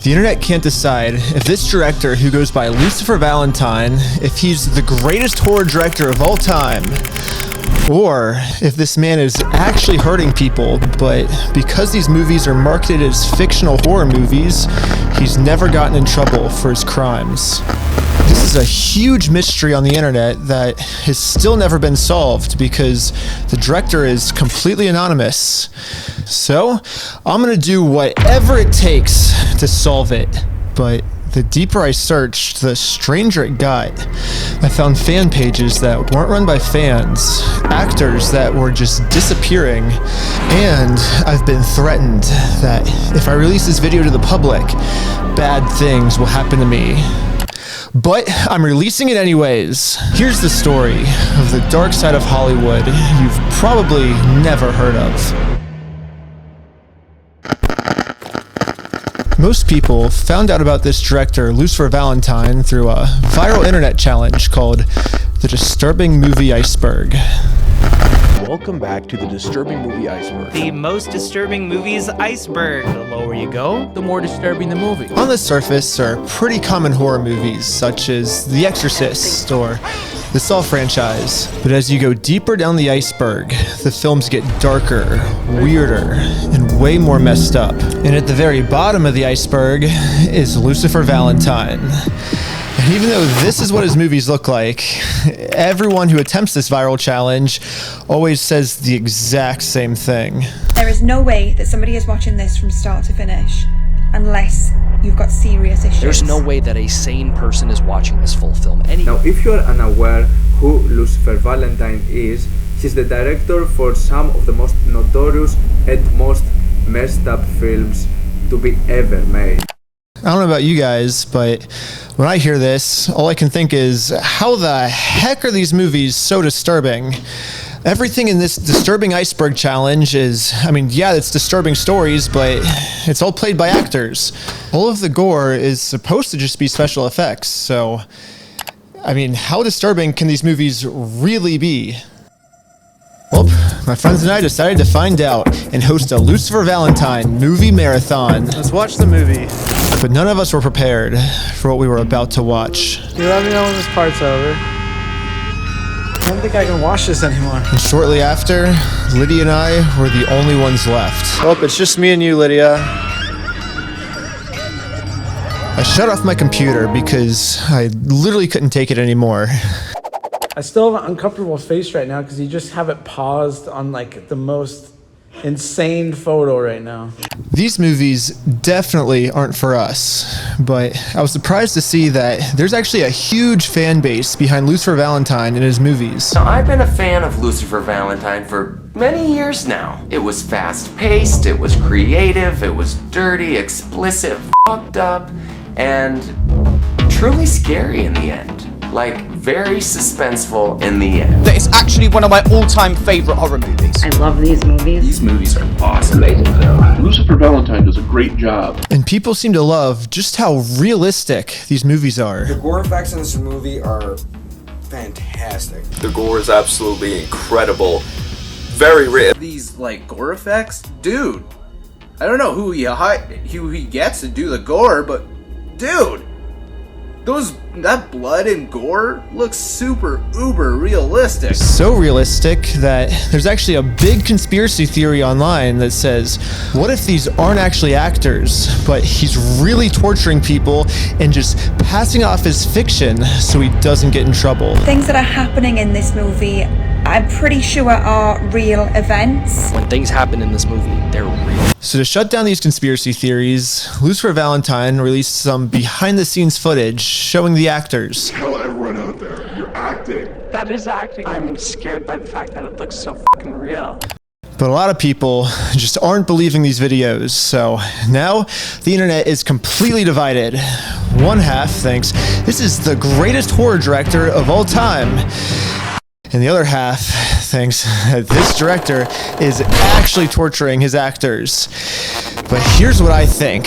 The internet can't decide if this director, who goes by Lucifer Valentine, if he's the greatest horror director of all time, or if this man is actually hurting people, but because these movies are marketed as fictional horror movies, he's never gotten in trouble for his crimes. This is a huge mystery on the internet that has still never been solved because the director is completely anonymous. So, I'm gonna do whatever it takes to solve it. But the deeper I searched, the stranger it got. I found fan pages that weren't run by fans, actors that were just disappearing, and I've been threatened that if I release this video to the public, bad things will happen to me. But I'm releasing it anyways. Here's the story of the dark side of Hollywood you've probably never heard of. Most people found out about this director, Lucifer Valentine, through a viral internet challenge called the Disturbing Movie Iceberg. Welcome back to the Disturbing Movie Iceberg. The most disturbing movies iceberg. The lower you go, the more disturbing the movie. On the surface are pretty common horror movies, such as The Exorcist or the Saw franchise. But as you go deeper down the iceberg, the films get darker, weirder, and way more messed up. And at the very bottom of the iceberg is Lucifer Valentine. And even though this is what his movies look like, everyone who attempts this viral challenge always says the exact same thing. There is no way that somebody is watching this from start to finish unless you've got serious issues. There's no way that a sane person is watching this full film. Now, if you are unaware who Lucifer Valentine is, he's the director for some of the most notorious and most messed up films to be ever made. I don't know about you guys, but when I hear this, all I can think is, how the heck are these movies so disturbing? Everything in this Disturbing Iceberg challenge is, I mean, yeah, it's disturbing stories, but it's all played by actors. All of the gore is supposed to just be special effects, so, I mean, how disturbing can these movies really be? Well, my friends and I decided to find out and host a Lucifer Valentine movie marathon. Let's watch the movie. But none of us were prepared for what we were about to watch. You let me know when this part's over. I don't think I can watch this anymore. And shortly after, Lydia and I were the only ones left. Oh, it's just me and you, Lydia. I shut off my computer because I literally couldn't take it anymore. I still have an uncomfortable face right now because you just have it paused on like the most insane photo right now. These movies definitely aren't for us, but I was surprised to see that there's actually a huge fan base behind Lucifer Valentine and his movies. Now, I've been a fan of Lucifer Valentine for many years now. It was fast-paced, it was creative, it was dirty, explicit, fucked up, and truly scary in the end. Like, very suspenseful in the end. That is actually one of my all-time favorite horror movies. I love these movies. These movies are awesome. Amazing film. Lucifer Valentine does a great job. And people seem to love just how realistic these movies are. The gore effects in this movie are fantastic. The gore is absolutely incredible. Very real. These, like, gore effects? Dude, I don't know who he gets to do the gore, but dude, that blood and gore looks super uber realistic. So realistic that there's actually a big conspiracy theory online that says, what if these aren't actually actors, but he's really torturing people and just passing off as fiction so he doesn't get in trouble? Things that are happening in this movie, I'm pretty sure are real events. When things happen in this movie, they're real. So to shut down these conspiracy theories, Lucifer Valentine released some behind-the-scenes footage showing the actors. Tell everyone out there, you're acting. That is acting. I'm scared by the fact that it looks so fucking real. But a lot of people just aren't believing these videos, so now the internet is completely divided. One half thinks this is the greatest horror director of all time, and the other half thinks that this director is actually torturing his actors. But here's what I think.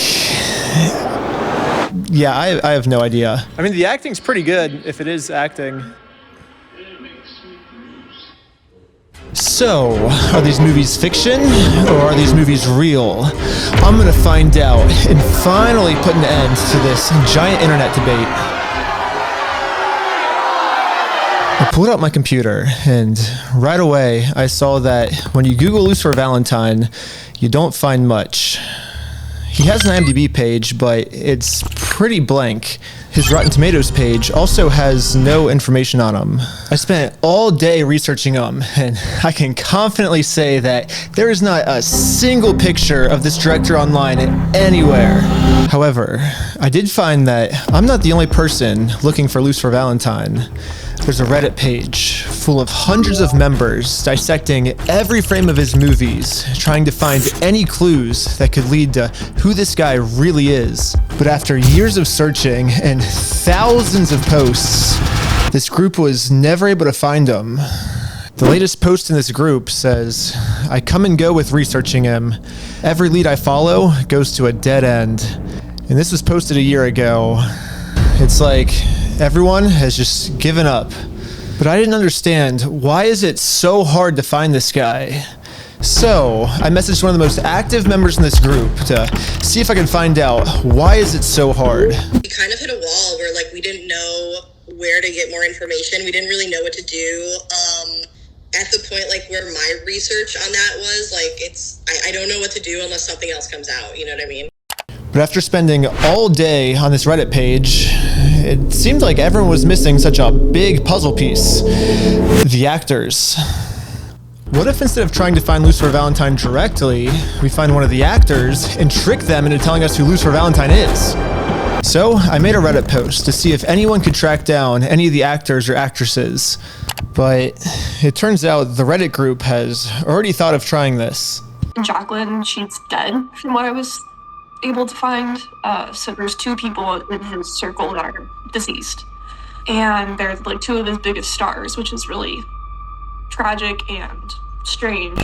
Yeah, I have no idea. I mean, the acting's pretty good, if it is acting. So, are these movies fiction, or are these movies real? I'm gonna find out and finally put an end to this giant internet debate. I pulled out my computer, and right away I saw that when you Google Lucifer Valentine, you don't find much. He has an IMDb page, but it's pretty blank. His Rotten Tomatoes page also has no information on him. I spent all day researching him, and I can confidently say that there is not a single picture of this director online anywhere. However, I did find that I'm not the only person looking for Lucifer Valentine. There's a Reddit page full of hundreds of members dissecting every frame of his movies, trying to find any clues that could lead to who this guy really is. But after years of searching and thousands of posts, this group was never able to find him. The latest post in this group says, "I come and go with researching him. Every lead I follow goes to a dead end." And this was posted a year ago. It's like everyone has just given up. But I didn't understand, why is it so hard to find this guy? So I messaged one of the most active members in this group to see if I could find out, why is it so hard? We kind of hit a wall where we didn't know where to get more information. We didn't really know what to do. At the point where my research on that was I don't know what to do unless something else comes out. You know what I mean? But after spending all day on this Reddit page, it seemed like everyone was missing such a big puzzle piece. The actors. What if instead of trying to find Lucifer Valentine directly, we find one of the actors and trick them into telling us who Lucifer Valentine is? So I made a Reddit post to see if anyone could track down any of the actors or actresses. But it turns out the Reddit group has already thought of trying this. Jacqueline, she's dead from what I was able to find. So there's 2 people in his circle that are deceased. And they're two of his biggest stars, which is really tragic and strange.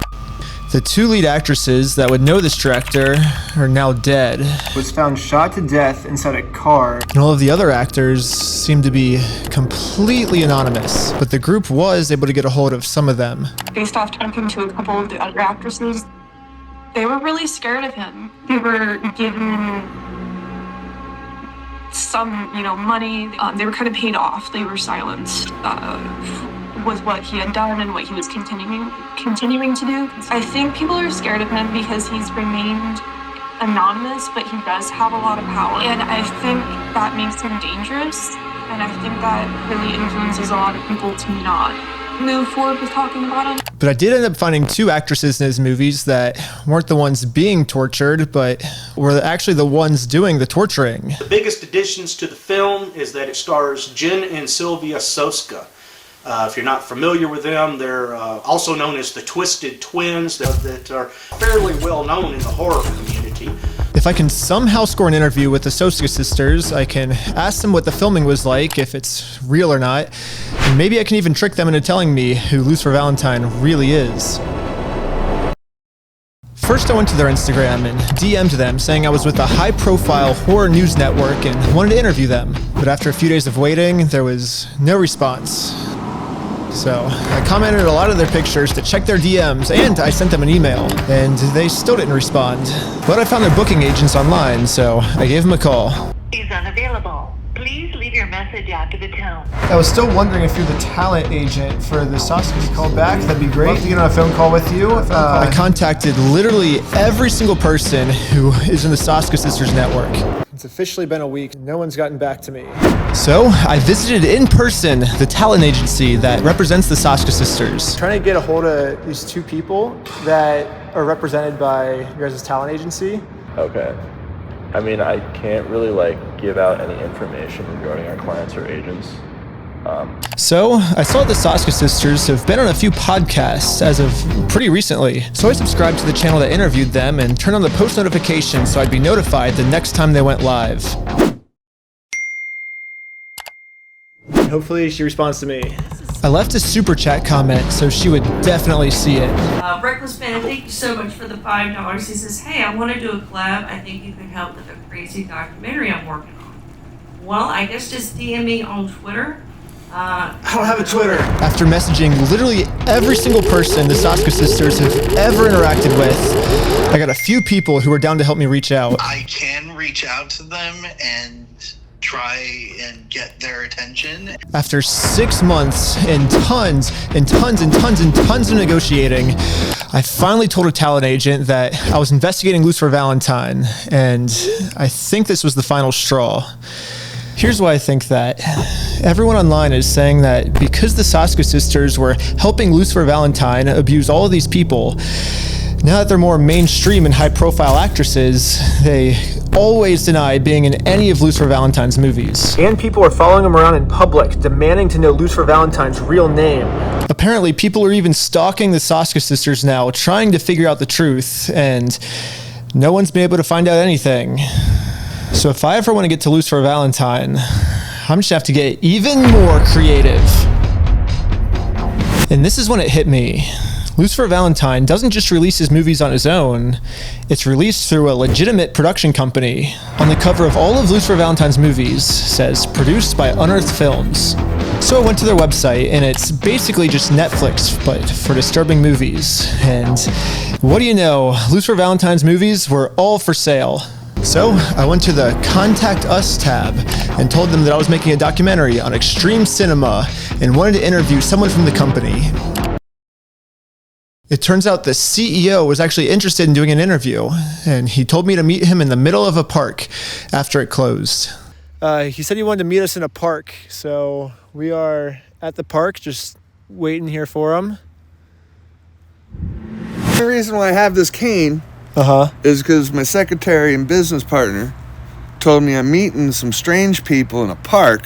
The 2 lead actresses that would know this director are now dead. Was found shot to death inside a car. And all of the other actors seem to be completely anonymous, but the group was able to get a hold of some of them. Based off talking to a couple of the other actresses, they were really scared of him. They were given some, money. They were kind of paid off. They were silenced with what he had done and what he was continuing to do. I think people are scared of him because he's remained anonymous, but he does have a lot of power. And I think that makes him dangerous. And I think that really influences a lot of people to not move forward with talking about him. But I did end up finding 2 actresses in his movies that weren't the ones being tortured, but were actually the ones doing the torturing. The biggest additions to the film is that it stars Jen and Sylvia Soska. If you're not familiar with them, they're also known as the Twisted Twins that are fairly well known in the horror community. If I can somehow score an interview with the Soska sisters, I can ask them what the filming was like, if it's real or not, and maybe I can even trick them into telling me who Lucifer Valentine really is. First, I went to their Instagram and DM'd them saying I was with a high-profile horror news network and wanted to interview them. But after a few days of waiting, there was no response. So I commented a lot of their pictures to check their DMs, and I sent them an email, and they still didn't respond. But I found their booking agents online, so I gave them a call. Is unavailable. Please leave your message after the tone. I was still wondering if you're the talent agent for the Soska. If you called back, that'd be great. Love to get on a phone call with you. I contacted literally every single person who is in the Soska Sisters network. It's officially been a week. No one's gotten back to me. So I visited in person the talent agency that represents the Soska Sisters. Trying to get a hold of these 2 people that are represented by your guys' talent agency. Okay. I mean, I can't really give out any information regarding our clients or agents. So I saw the Soska Sisters have been on a few podcasts as of pretty recently. So I subscribed to the channel that interviewed them and turned on the post notifications so I'd be notified the next time they went live. Hopefully she responds to me. I left a super chat comment so she would definitely see it. Reckless Fan, thank you so much for the $5. He says, hey, I want to do a collab. I think you can help with a crazy documentary I'm working on. Well, I guess just DM me on Twitter. I don't have a Twitter. After messaging literally every single person the Soska sisters have ever interacted with, I got a few people who are down to help me reach out. I can reach out to them and try and get their attention. After 6 months and tons and tons and tons and tons of negotiating, I finally told a talent agent that I was investigating Lucifer Valentine, and I think this was the final straw. Here's why I think that. Everyone online is saying that because the Soska sisters were helping Lucifer Valentine abuse all of these people, now that they're more mainstream and high-profile actresses, they always deny being in any of Lucifer Valentine's movies. And people are following them around in public, demanding to know Lucifer Valentine's real name. Apparently, people are even stalking the Soska sisters now, trying to figure out the truth, and no one's been able to find out anything. So if I ever want to get to Lucifer Valentine, I'm just gonna have to get even more creative. And this is when it hit me. Lucifer Valentine doesn't just release his movies on his own, it's released through a legitimate production company. On the cover of all of Lucifer Valentine's movies says, produced by Unearthed Films. So I went to their website, and it's basically just Netflix, but for disturbing movies. And what do you know, Lucifer Valentine's movies were all for sale. So I went to the Contact Us tab and told them that I was making a documentary on extreme cinema and wanted to interview someone from the company. It turns out the CEO was actually interested in doing an interview, and he told me to meet him in the middle of a park after it closed. He said he wanted to meet us in a park, so we are at the park just waiting here for him. The reason why I have this cane is because my secretary and business partner told me I'm meeting some strange people in a park.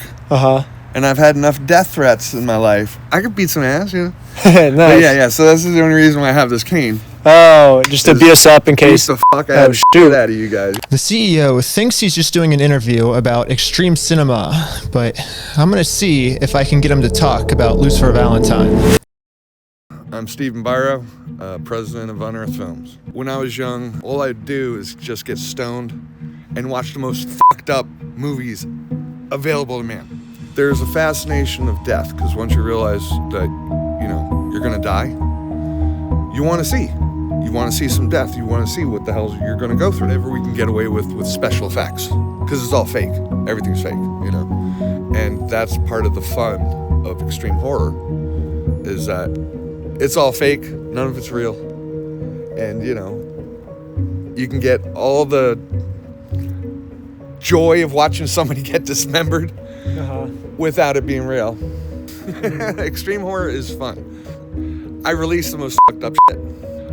And I've had enough death threats in my life. I could beat some ass, you know? Nice. But yeah, so this is the only reason why I have this cane. Oh, just to beat us up in case. Beat the fuck out of shit out of you guys. The CEO thinks he's just doing an interview about extreme cinema, but I'm gonna see if I can get him to talk about Lucifer Valentine. I'm Stephen Byro, president of Unearthed Films. When I was young, all I'd do is just get stoned and watch the most fucked up movies available to man. There's a fascination of death, because once you realize that, you know, you're gonna die, you wanna see. You wanna see some death, you wanna see what the hell you're gonna go through. Whatever we can get away with special effects, because it's all fake. Everything's fake, you know? And that's part of the fun of extreme horror, is that it's all fake, none of it's real. And, you know, you can get all the joy of watching somebody get dismembered without it being real. Extreme horror is fun. I release the most fucked up shit.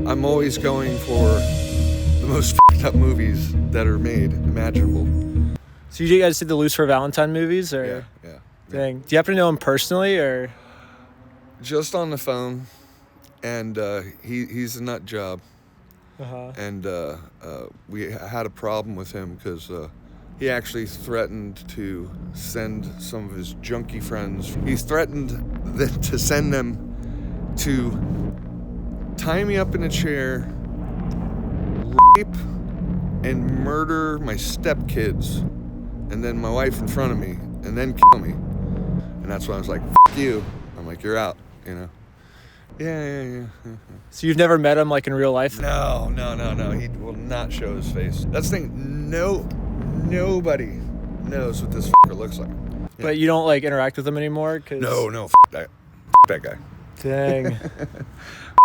I'm always going for the most fucked up movies that are made imaginable. So you guys did the Lucifer Valentine movies, or? Yeah. Dang. Do you happen to know him personally, or? Just on the phone, and he's a nut job. And we had a problem with him because he actually threatened to send some of his junkie friends. He threatened to send them to tie me up in a chair, rape and murder my stepkids, and then my wife in front of me, and then kill me. And that's when I was like, F you. I'm like, you're out, you know? Yeah. So you've never met him, like, in real life? No. He will not show his face. That's the thing. Nobody knows what this fucker looks like. Yeah. But you don't, like, interact with him anymore? Cause... No, that guy. Dang.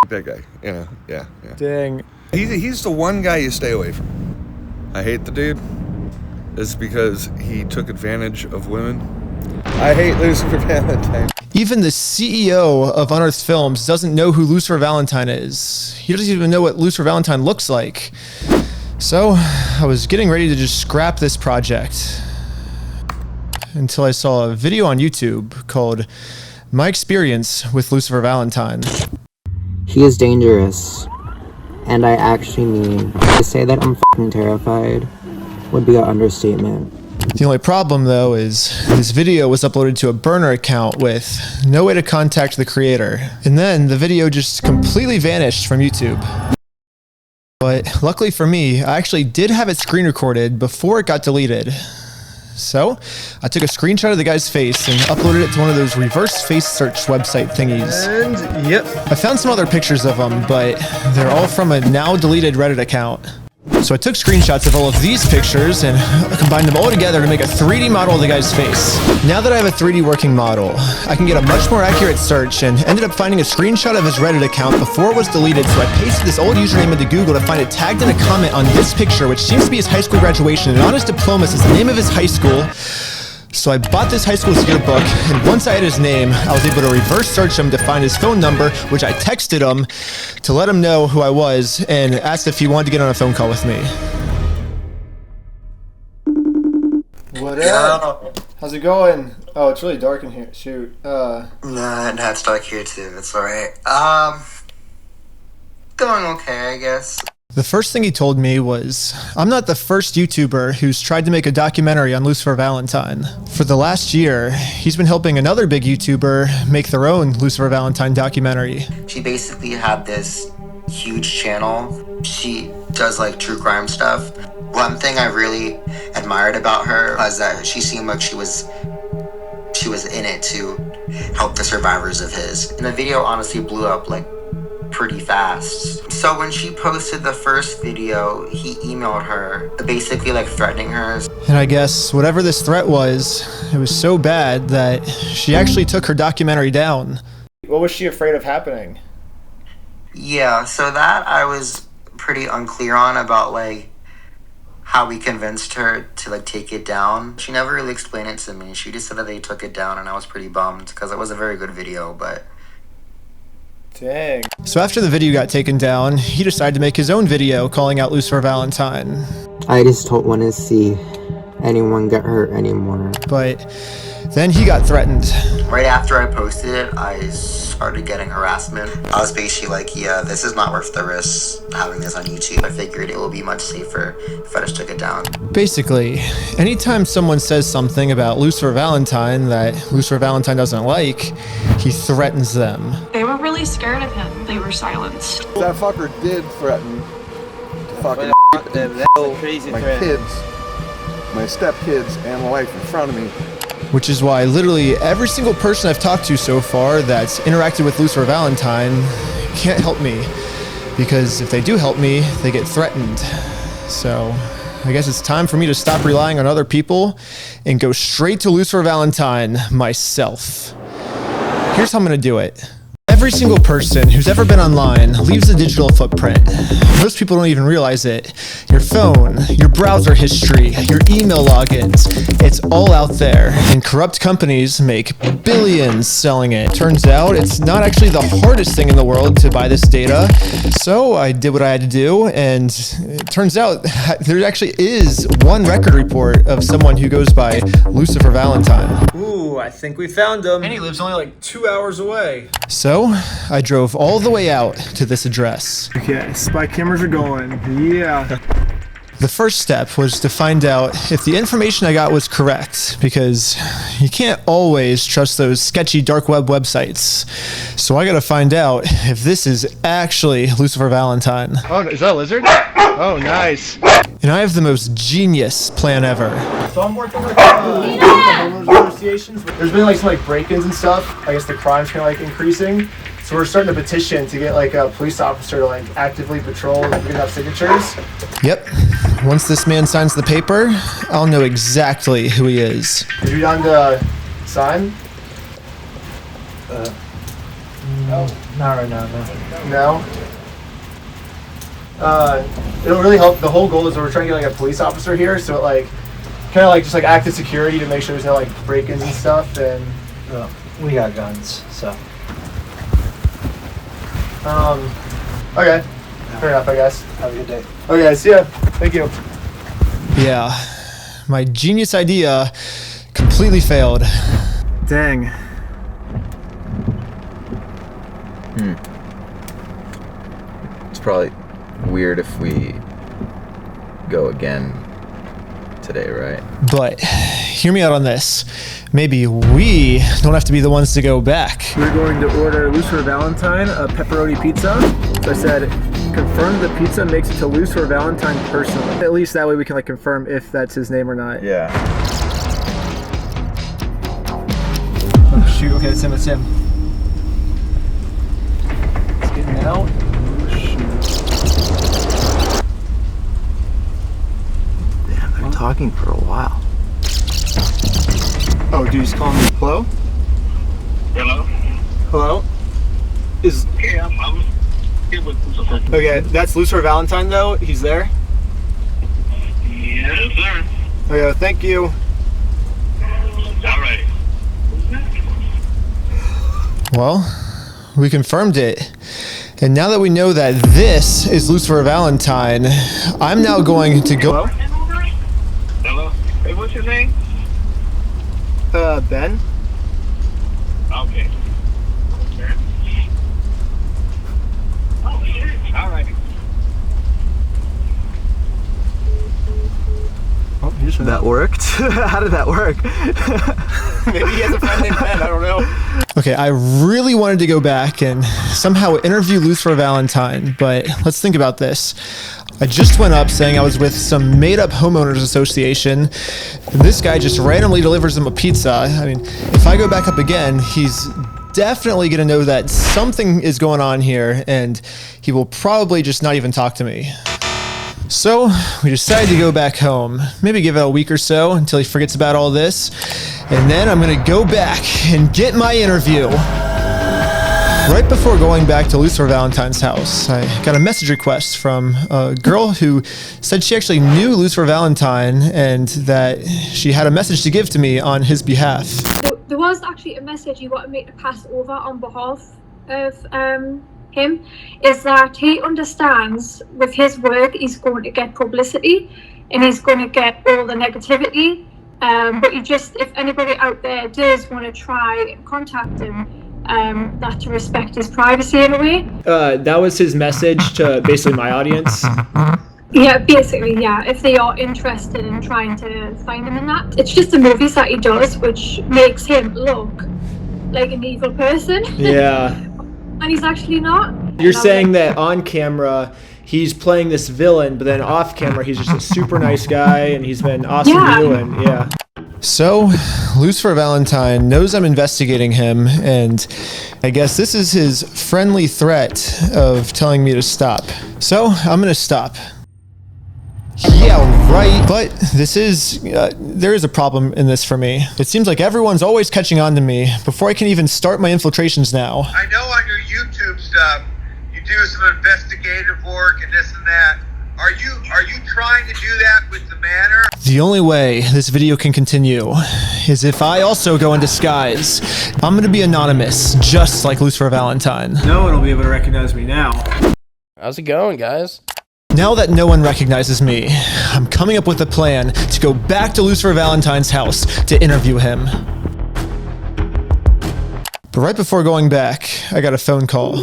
That guy, you know, yeah. Dang. He's the one guy you stay away from. I hate the dude. It's because he took advantage of women. I hate Lucifer Valentine. Even the CEO of Unearthed Films doesn't know who Lucifer Valentine is. He doesn't even know what Lucifer Valentine looks like. So I was getting ready to just scrap this project until I saw a video on YouTube called My Experience with Lucifer Valentine. He is dangerous, and I actually mean, to say that I'm fucking terrified would be an understatement. The only problem, though, is this video was uploaded to a burner account with no way to contact the creator. And then the video just completely vanished from YouTube. But luckily for me, I actually did have it screen recorded before it got deleted. So I took a screenshot of the guy's face and uploaded it to one of those reverse face search website thingies. And yep. I found some other pictures of him, but they're all from a now deleted Reddit account. So I took screenshots of all of these pictures and combined them all together to make a 3D model of the guy's face. Now that I have a 3D working model, I can get a much more accurate search and ended up finding a screenshot of his Reddit account before it was deleted, so I pasted this old username into Google to find it tagged in a comment on this picture, which seems to be his high school graduation, and on his diploma says the name of his high school. So I bought this high school's yearbook, and once I had his name, I was able to reverse search him to find his phone number, which I texted him to let him know who I was and asked if he wanted to get on a phone call with me. What up? How's it going? Oh, it's really dark in here. Shoot. Nah, it's dark here too. It's alright. Going okay, I guess. The first thing he told me was, I'm not the first YouTuber who's tried to make a documentary on Lucifer Valentine. For the last year, he's been helping another big YouTuber make their own Lucifer Valentine documentary. She basically had this huge channel. She does like true crime stuff. One thing I really admired about her was that she seemed like she was in it to help the survivors of his. And the video honestly blew up like pretty fast. So when she posted the first video, he emailed her, basically like threatening her. And I guess whatever this threat was, it was so bad that she actually took her documentary down. What was she afraid of happening? Yeah, so that I was pretty unclear on about like how we convinced her to like take it down. She never really explained it to me. She just said that they took it down, and I was pretty bummed because it was a very good video, but dang. So after the video got taken down, he decided to make his own video calling out Lucifer Valentine. I just don't want to see anyone get hurt anymore. But then he got threatened. Right after I posted it, I started getting harassment. I was basically like, yeah, this is not worth the risk having this on YouTube. I figured it will be much safer if I just took it down. Basically, anytime someone says something about Lucifer Valentine that Lucifer Valentine doesn't like, he threatens them. They were really scared of him. They were silenced. That fucker did threaten to fucking my kids, my stepkids, and my wife in front of me. Which is why literally every single person I've talked to so far that's interacted with Lucifer Valentine can't help me. Because if they do help me, they get threatened. So I guess it's time for me to stop relying on other people and go straight to Lucifer Valentine myself. Here's how I'm gonna do it. Every single person who's ever been online leaves a digital footprint. Most people don't even realize it. Your phone, your browser history, your email logins, it's all out there. And corrupt companies make billions selling it. Turns out it's not actually the hardest thing in the world to buy this data. So I did what I had to do, and it turns out there actually is one record report of someone who goes by Lucifer Valentine. Ooh, I think we found him. And he lives only like 2 hours away. So I drove all the way out to this address. Okay, spy cameras are going. Yeah. The first step was to find out if the information I got was correct, because you can't always trust those sketchy dark web websites. So I gotta find out if this is actually Lucifer Valentine. Oh, is that a lizard? Oh, nice. And I have the most genius plan ever. So I'm working with homeowners associations. There's been like some break-ins and stuff. I guess the crime's kind of like increasing. So we're starting a petition to get like a police officer to like actively patrol and get enough signatures. Yep. Once this man signs the paper, I'll know exactly who he is. Are you down to sign? No, not right now, no. No? It'll really help. The whole goal is we're trying to get like a police officer here, so it like kind of like just like active security to make sure there's no like break-ins and stuff. And we got guns, so. Okay. Fair enough, I guess. Have a good day. Okay, see ya. Thank you. Yeah, my genius idea completely failed. Dang. It's probably weird if we go again today, right? But hear me out on this. Maybe we don't have to be the ones to go back. We're going to order Lucifer Valentine a pepperoni pizza. So I said, confirm the pizza makes it to Lucifer Valentine personally. At least that way we can like confirm if that's his name or not. Yeah. shoot. Okay, it's him. It's him. It's getting out. Oh, shoot. Damn, they're talking for a while. Oh, dude, he's calling me. Hello? Hello? Hello? Is... Okay, I'm here with Lucifer. Okay, that's Lucifer Valentine, though. He's there? Yes, sir. Okay, thank you. All right. Well, we confirmed it. And now that we know that this is Lucifer Valentine, I'm now going to go... Hello? Hey, what's your name? Ben? Okay. Oh, shit. All right. Oh, that worked? How did that work? Maybe he has a friend named Ben, I don't know. Okay, I really wanted to go back and somehow interview Lucifer Valentine, but let's think about this. I just went up saying I was with some made-up homeowners association. This guy just randomly delivers them a pizza. I mean, if I go back up again, he's definitely gonna know that something is going on here, and he will probably just not even talk to me. So we decided to go back home, maybe give it a week or so until he forgets about all this, and then I'm gonna go back and get my interview. Right before going back to Lucifer Valentine's house, I got a message request from a girl who said she actually knew Lucifer Valentine and that she had a message to give to me on his behalf. There was actually a message he wanted me to pass over on behalf of him, is that he understands with his work he's going to get publicity and he's going to get all the negativity, but if anybody out there does want to try and contact him, that to respect his privacy in a way. That was his message to basically my audience. Yeah, basically, yeah. If they are interested in trying to find him in that. It's just the movies that he does which makes him look like an evil person. Yeah. And he's actually not. You're saying that on camera he's playing this villain, but then off camera he's just a super nice guy and he's been awesome to you, and yeah. So, Lucifer Valentine knows I'm investigating him, and I guess this is his friendly threat of telling me to stop. So, I'm gonna stop. Yeah, right, but there is a problem in this for me. It seems like everyone's always catching on to me before I can even start my infiltrations now. I know on your YouTube stuff, you do some investigative work and this and that. Are you trying to do that with the manor? The only way this video can continue is if I also go in disguise. I'm gonna be anonymous, just like Lucifer Valentine. No one will be able to recognize me now. How's it going, guys? Now that no one recognizes me, I'm coming up with a plan to go back to Lucifer Valentine's house to interview him. But right before going back, I got a phone call.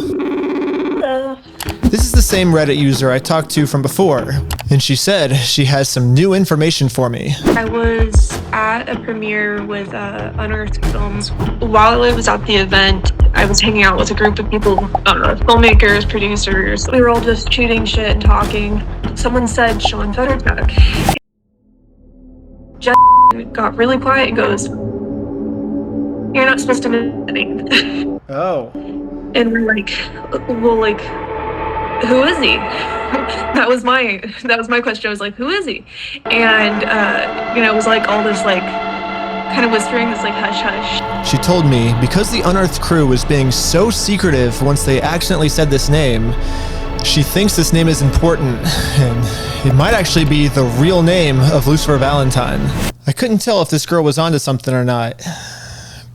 This is the same Reddit user I talked to from before, and she said she has some new information for me. I was at a premiere with Unearthed Films. While I was at the event, I was hanging out with a group of people, filmmakers, producers. We were all just shooting shit and talking. Someone said Sean Federchuk. Just got really quiet and goes, "You're not supposed to know anything." Oh. And we're like, well, like, who is he? That was my question. I was like, who is he? And it was like all this like kind of whispering, this like hush hush. She told me because the Unearthed crew was being so secretive once they accidentally said this name, she thinks this name is important, and it might actually be the real name of Lucifer Valentine. I couldn't tell if this girl was onto something or not,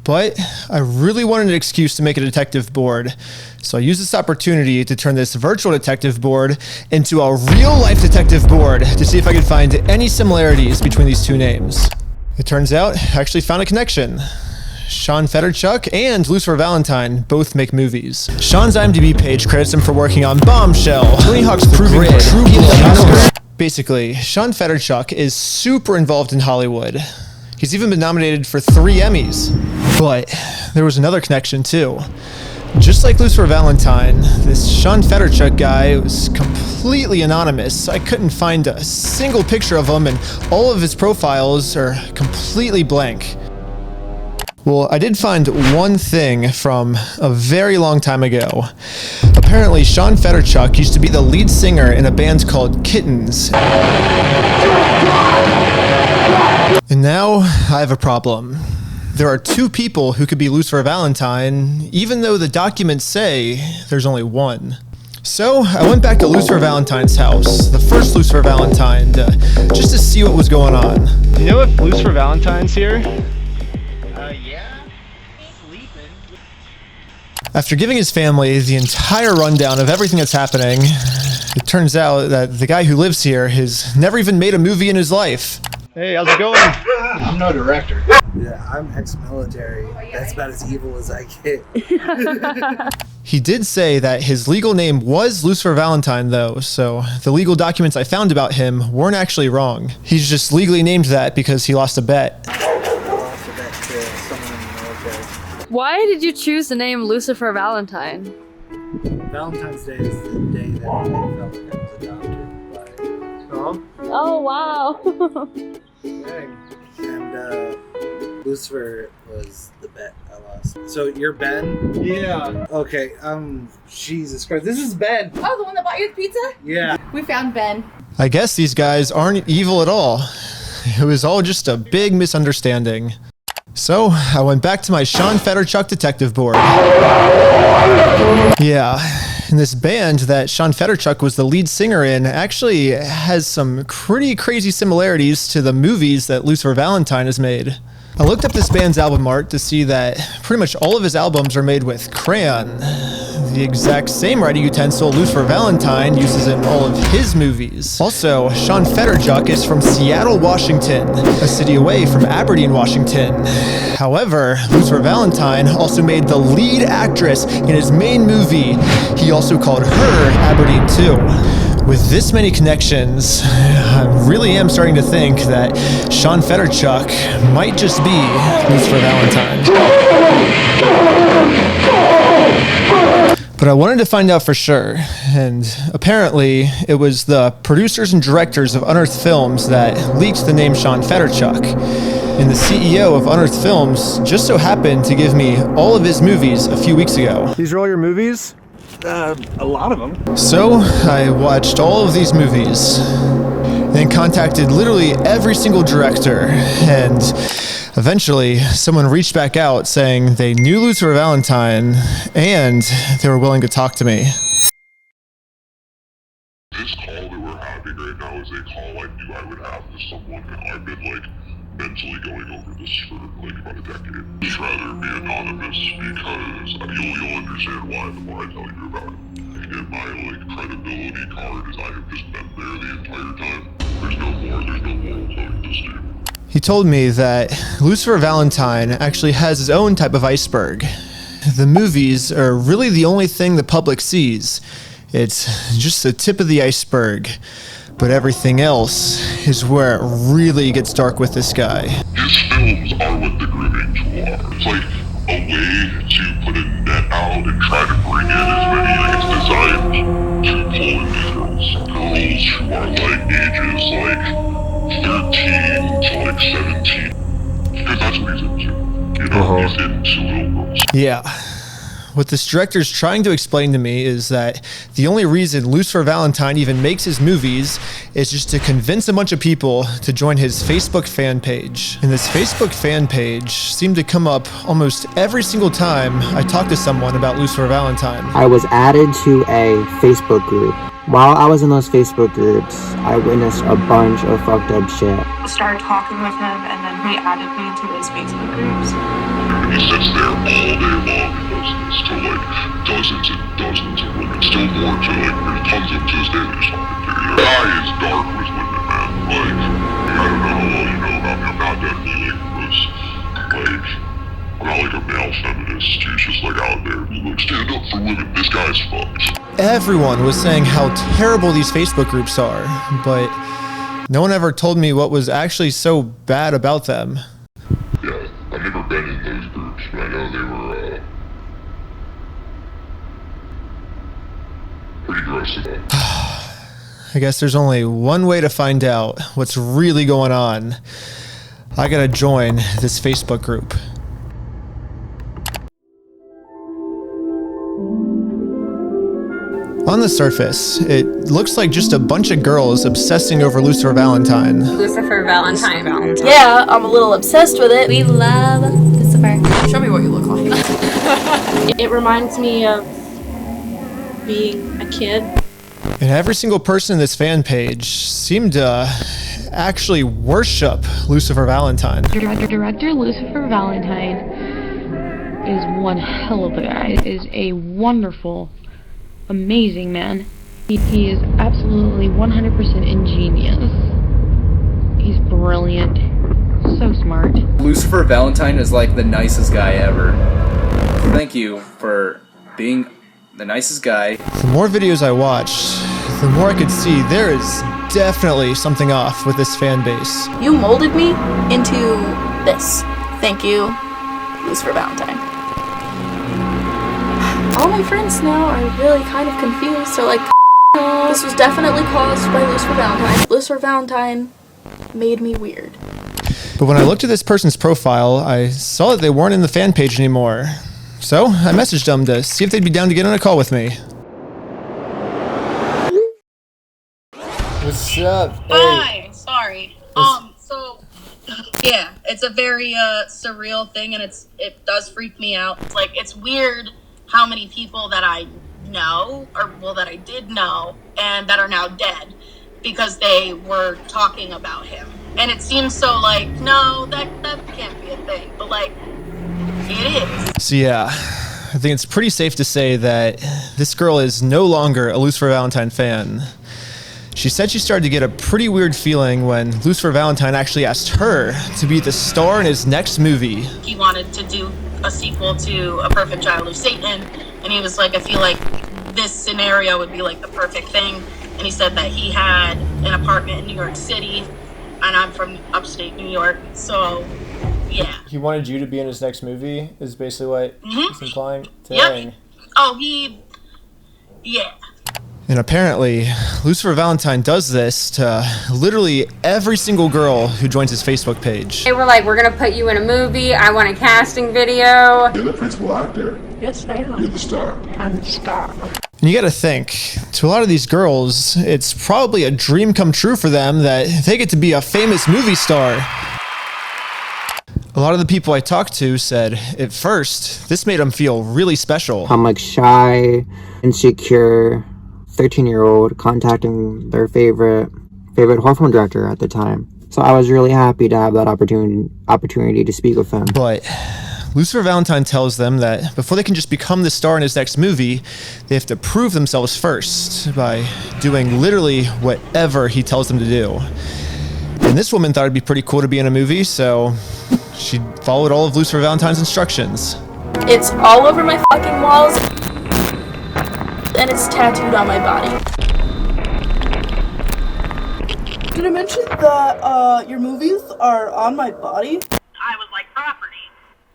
but I really wanted an excuse to make a detective board. So I used this opportunity to turn this virtual detective board into a real-life detective board to see if I could find any similarities between these two names. It turns out I actually found a connection. Sean Federchuk and Lucifer Valentine both make movies. Sean's IMDb page credits him for working on Bombshell, Tony Hawk's Proving True Blood. Basically, Sean Federchuk is super involved in Hollywood. He's even been nominated for 3 Emmys. But there was another connection too. Just like Lucifer Valentine, this Sean Federchuk guy was completely anonymous. I couldn't find a single picture of him, and all of his profiles are completely blank. Well, I did find one thing from a very long time ago. Apparently, Sean Federchuk used to be the lead singer in a band called Kittens. And now I have a problem. There are two people who could be Lucifer Valentine, even though the documents say there's only one. So I went back to Lucifer Valentine's house, the first Lucifer Valentine, just to see what was going on. Do you know if Lucifer Valentine's here? Yeah. Sleeping. After giving his family the entire rundown of everything that's happening, it turns out that the guy who lives here has never even made a movie in his life. Hey, how's it going? I'm no director. Yeah, I'm ex-military. That's about as evil as I get. He did say that his legal name was Lucifer Valentine, though, so the legal documents I found about him weren't actually wrong. He's just legally named that because he lost a bet. Why did you choose the name Lucifer Valentine? Valentine's Day is the day that I felt like I was adopted by Oh, wow. And Lucifer was the bet I lost. So you're Ben? Yeah. Okay, Jesus Christ. This is Ben. Oh, the one that bought you the pizza? Yeah. We found Ben. I guess these guys aren't evil at all. It was all just a big misunderstanding. So I went back to my Sean Federchuk detective board. Yeah, and this band that Sean Federchuk was the lead singer in actually has some pretty crazy similarities to the movies that Lucifer Valentine has made. I looked up this band's album art to see that pretty much all of his albums are made with crayon, the exact same writing utensil Lucifer Valentine uses in all of his movies. Also, Sean Federchuk is from Seattle, Washington, a city away from Aberdeen, Washington. However, Lucifer Valentine also made the lead actress in his main movie. He also called her Aberdeen too. With this many connections, I really am starting to think that Sean Federchuk might just be Lucifer Valentine. But I wanted to find out for sure, and apparently it was the producers and directors of Unearthed Films that leaked the name Sean Federchuk. And the CEO of Unearthed Films just so happened to give me all of his movies a few weeks ago. These are all your movies? A lot of them. So I watched all of these movies, then contacted literally every single director, and eventually someone reached back out saying they knew Lucifer Valentine and they were willing to talk to me. This call that we're having right now is a call I knew I would have with someone that I've been mentally going over this for about a decade. I'd rather be anonymous because you'll understand why the more I tell you about it. And my credibility card is I have just been there the entire time. There's no moral telling this dude. He told me that Lucifer Valentine actually has his own type of iceberg. The movies are really the only thing the public sees. It's just the tip of the iceberg. But everything else is where it really gets dark with this guy. His films are what the grooming tool are. It's like a way to put a net out and try to bring in as many, it's designed to pull in these girls. Girls who are ages 13 to 17. Because that's what he's into. He's into little girls. Yeah. What this director's trying to explain to me is that the only reason Lucifer Valentine even makes his movies is just to convince a bunch of people to join his Facebook fan page. And this Facebook fan page seemed to come up almost every single time I talked to someone about Lucifer Valentine. I was added to a Facebook group. While I was in those Facebook groups, I witnessed a bunch of fucked up shit. I started talking with him, and then he added me to his Facebook groups. He sits there all day long and does this to dozens and dozens of women. Still more to there's tons of to this day that he's talking to. The guy is dark with women, man. I don't know how well you know about me. I'm not definitely I'm not a male feminist who's just out there and stand up for women. This guy's fucked. Everyone was saying how terrible these Facebook groups are, but no one ever told me what was actually so bad about them. Yeah, I've never been in those groups, but I know they were pretty gross about it. I guess there's only one way to find out what's really going on. I gotta join this Facebook group. On the surface, it looks like just a bunch of girls obsessing over Lucifer Valentine. Lucifer Valentine. Yeah, I'm a little obsessed with it. We love Lucifer. Show me what you look like. It reminds me of being a kid. And every single person in this fan page seemed to actually worship Lucifer Valentine. Director Lucifer Valentine is one hell of a guy. Is a wonderful, amazing man. He is absolutely 100% ingenious. He's brilliant. So smart. Lucifer Valentine is like the nicest guy ever. Thank you for being the nicest guy. The more videos I watched, the more I could see there is definitely something off with this fan base. You molded me into this. Thank you, Lucifer Valentine. All my friends now are really kind of confused. They're like, this was definitely caused by Lucifer Valentine. Lucifer Valentine made me weird. But when I looked at this person's profile, I saw that they weren't in the fan page anymore. So I messaged them to see if they'd be down to get on a call with me. What's up? Hi, sorry. So yeah, it's a very surreal thing, and it does freak me out. It's like, it's weird how many people that I know, or well, that I did know, and that are now dead because they were talking about him. And it seems so like, no, that can't be a thing, but like, it is. So yeah, I think it's pretty safe to say that this girl is no longer a Lucifer Valentine fan. She said she started to get a pretty weird feeling when Lucifer Valentine actually asked her to be the star in his next movie. He wanted to do a sequel to A Perfect Child of Satan, and he was like, I feel like this scenario would be like the perfect thing. And he said that he had an apartment in New York City, and I'm from upstate New York, so yeah. He wanted you to be in his next movie, is basically what he's implying? Yep. Oh, yeah. And apparently, Lucifer Valentine does this to literally every single girl who joins his Facebook page. They were like, we're gonna put you in a movie, I want a casting video. You're the principal actor. Yes, I am. You're the star. I'm the star. And you gotta think, to a lot of these girls, it's probably a dream come true for them that they get to be a famous movie star. A lot of the people I talked to said, at first, this made them feel really special. I'm like shy, insecure, 13-year-old contacting their favorite horror film director at the time. So I was really happy to have that opportunity to speak with him. But Lucifer Valentine tells them that before they can just become the star in his next movie, they have to prove themselves first by doing literally whatever he tells them to do. And this woman thought it'd be pretty cool to be in a movie, so she followed all of Lucifer Valentine's instructions. It's all over my fucking walls, and it's tattooed on my body. Did I mention that your movies are on my body? I was like property.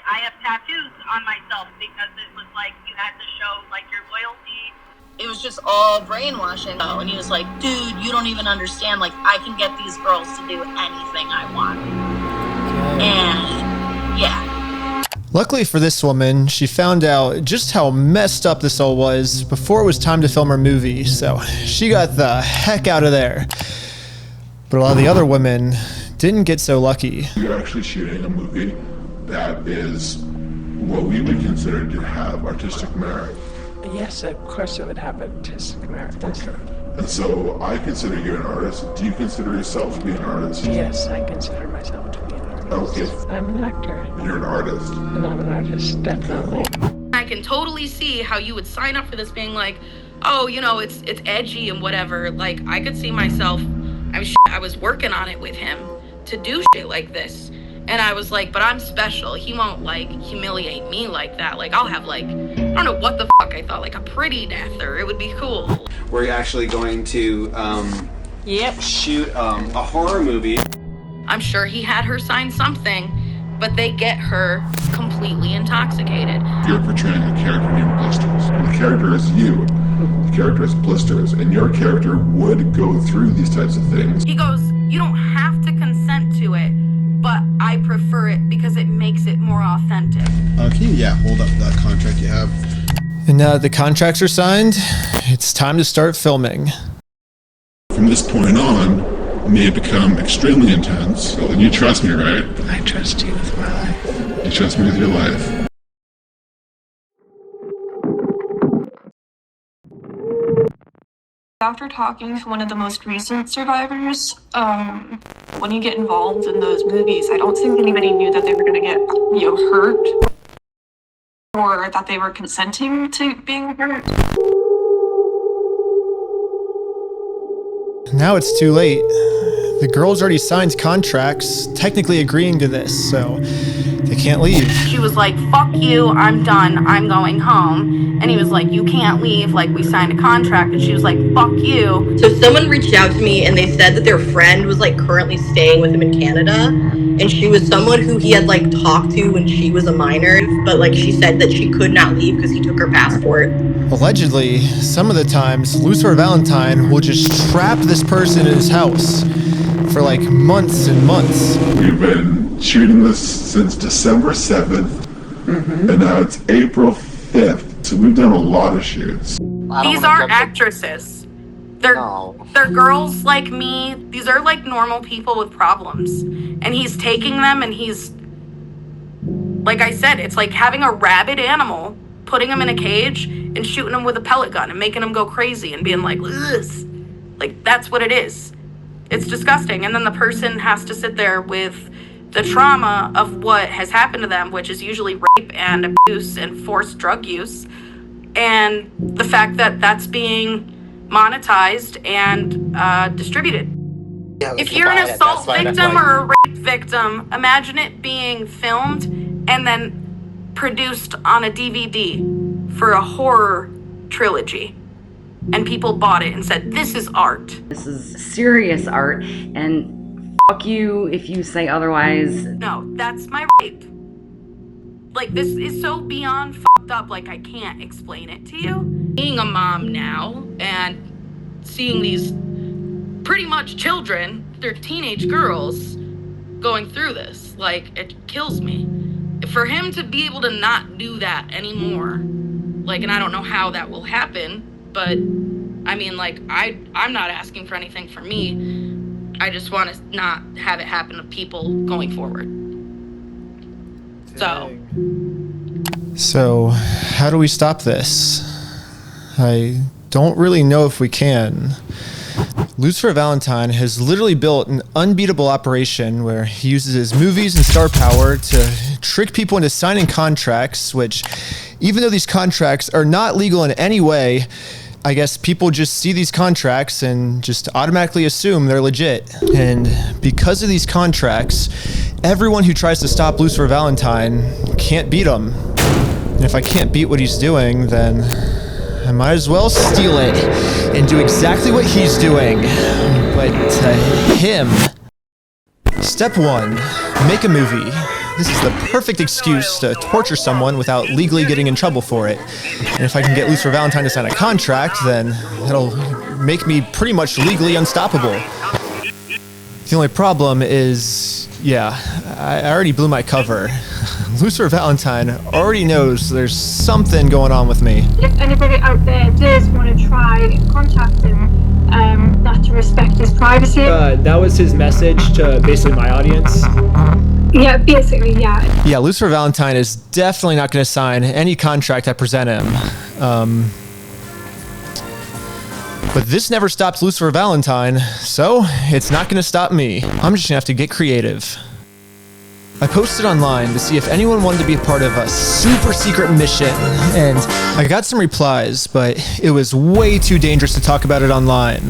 I have tattoos on myself because it was like you had to show like your loyalty. It was just all brainwashing. And he was like, dude, you don't even understand. Like, I can get these girls to do anything I want. And yeah. Luckily for this woman, she found out just how messed up this all was before it was time to film her movie, so she got the heck out of there. But a lot of the other women didn't get so lucky. You're actually shooting a movie that is what we would consider to have artistic merit. Yes, of course it would have artistic merit. Okay. And so I consider you an artist. Do you consider yourself to be an artist? Yes, I consider myself to be an artist. Okay. I'm an actor. You're an artist. And I'm an artist, definitely. I can totally see how you would sign up for this being like, oh, you know, it's edgy and whatever. Like, I could see myself, I was working on it with him to do shit like this. And I was like, but I'm special. He won't, like, humiliate me like that. Like, I'll have, like, I don't know what the fuck I thought, like a pretty death, or it would be cool. We're actually going to shoot a horror movie. I'm sure he had her sign something, but they get her completely intoxicated. You're portraying a character named Blisters. The character is you. The character is Blisters, and your character would go through these types of things. He goes, you don't have to consent to it, but I prefer it because it makes it more authentic. Can you, hold up that contract you have? And now that the contracts are signed, it's time to start filming. From this point on, it may become extremely intense. And you trust me, right? I trust you with my life. You trust me with your life. After talking to one of the most recent survivors, when you get involved in those movies, I don't think anybody knew that they were going to get, hurt, or that they were consenting to being hurt. Now it's too late. The girls already signed contracts, technically agreeing to this, so they can't leave. She was like, fuck you, I'm done, I'm going home. And he was like, you can't leave, like we signed a contract. And she was like, fuck you. So someone reached out to me and they said that their friend was like currently staying with him in Canada, and she was someone who he had like talked to when she was a minor, but like she said that she could not leave because he took her passport. Allegedly, some of the times, Lucifer Valentine will just trap this person in his house for like months and months. We've been shooting this since December 7th, and now it's April 5th. So we've done a lot of shoots. These aren't actresses. They're girls like me. These are like normal people with problems. And he's taking them and he's, like I said, it's like having a rabid animal, putting him in a cage and shooting him with a pellet gun and making him go crazy and being like, ugh. Like, that's what it is. It's disgusting. And then the person has to sit there with the trauma of what has happened to them, which is usually rape and abuse and forced drug use, and the fact that that's being monetized and distributed. Yeah, if you're an assault victim or a rape victim, imagine it being filmed and then produced on a DVD for a horror trilogy. And people bought it and said, this is art. This is serious art, and fuck you if you say otherwise. No, that's my rape. Like, this is so beyond fucked up, like I can't explain it to you. Being a mom now and seeing these pretty much children, they're teenage girls, going through this, like, it kills me. For him to be able to not do that anymore, like, and I don't know how that will happen, but I mean, like, I'm not asking for anything for me. I just want to not have it happen to people going forward. So, how do we stop this? I don't really know if we can. Lucifer Valentine has literally built an unbeatable operation where he uses his movies and star power to trick people into signing contracts, which, even though these contracts are not legal in any way, I guess people just see these contracts and just automatically assume they're legit. And because of these contracts, everyone who tries to stop Lucifer Valentine can't beat him. And if I can't beat what he's doing, then I might as well steal it and do exactly what he's doing, but to him. Step 1, make a movie. This is the perfect excuse to torture someone without legally getting in trouble for it. And if I can get Lucifer Valentine to sign a contract, then it'll make me pretty much legally unstoppable. The only problem is, yeah, I already blew my cover. Lucifer Valentine already knows there's something going on with me. If anybody out there does want to try and contact him, not to respect his privacy. That was his message to basically my audience. Yeah, basically, yeah. Yeah, Lucifer Valentine is definitely not going to sign any contract I present him. But this never stopped Lucifer Valentine, so it's not going to stop me. I'm just going to have to get creative. I posted online to see if anyone wanted to be a part of a super secret mission, and I got some replies, but it was way too dangerous to talk about it online.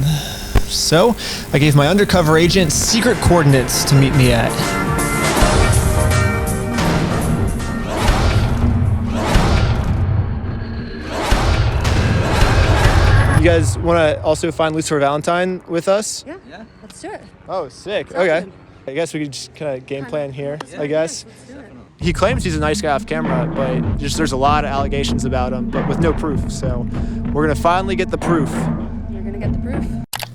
So I gave my undercover agent secret coordinates to meet me at. You guys want to also find Lucifer Valentine with us? Yeah, let's do it. Oh, sick. Okay. I guess we could just kind of game plan here, I guess. He claims he's a nice guy off camera, but just there's a lot of allegations about him, but with no proof. So we're going to finally get the proof. You're going to get the proof.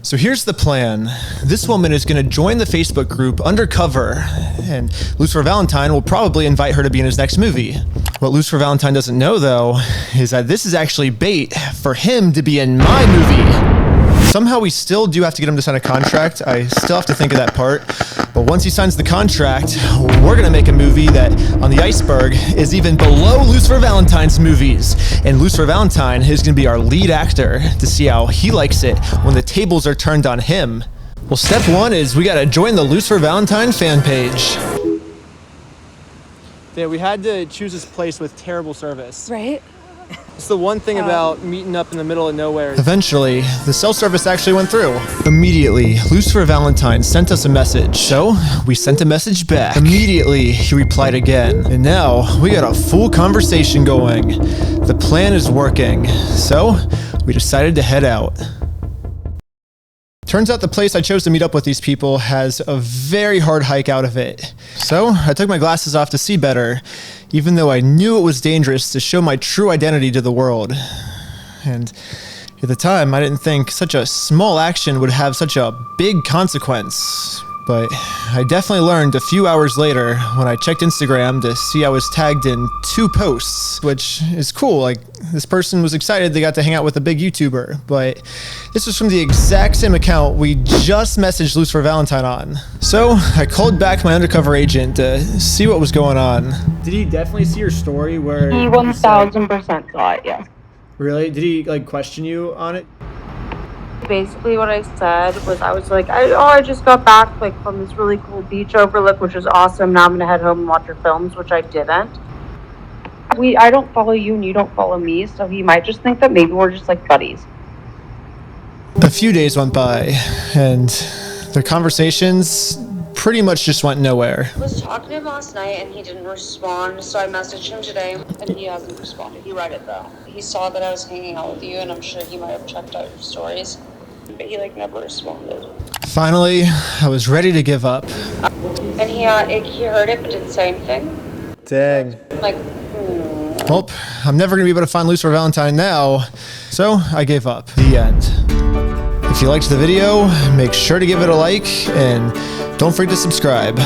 So here's the plan. This woman is going to join the Facebook group Undercover, and Lucifer Valentine will probably invite her to be in his next movie. What Lucifer Valentine doesn't know, though, is that this is actually bait for him to be in my movie. Somehow we still do have to get him to sign a contract. I still have to think of that part. But once he signs the contract, we're gonna make a movie that, on the iceberg, is even below Lucifer Valentine's movies. And Lucifer Valentine is gonna be our lead actor to see how he likes it when the tables are turned on him. Well, step one is we gotta join the Lucifer Valentine fan page. Yeah, we had to choose this place with terrible service. Right? It's the one thing about meeting up in the middle of nowhere. Eventually, the cell service actually went through. Immediately, Lucifer Valentine sent us a message. So, we sent a message back. Immediately, he replied again. And now, we got a full conversation going. The plan is working. So, we decided to head out. Turns out the place I chose to meet up with these people has a very hard hike out of it. So I took my glasses off to see better, even though I knew it was dangerous to show my true identity to the world. And at the time, I didn't think such a small action would have such a big consequence. But I definitely learned a few hours later when I checked Instagram to see I was tagged in 2 posts, which is cool. Like, this person was excited they got to hang out with a big YouTuber, but this was from the exact same account we just messaged Lucifer Valentine on. So I called back my undercover agent to see what was going on. Did he definitely see your story where He 1000% saw it, yes. Really? Did he like question you on it? Basically what I said was I was like, I just got back like from this really cool beach overlook, which was awesome. Now I'm gonna head home and watch your films, which I didn't. I don't follow you and you don't follow me, so he might just think that maybe we're just like buddies. A few days went by, and their conversations pretty much just went nowhere. I was talking to him last night and he didn't respond, so I messaged him today and he hasn't responded. He read it though. He saw that I was hanging out with you and I'm sure he might have checked out your stories, but he like never responded. Finally, I was ready to give up. And he heard it but didn't say anything. Dang. Like, Well, I'm never gonna be able to find Lucifer Valentine now, so I gave up. The end. If you liked the video, make sure to give it a like, and don't forget to subscribe.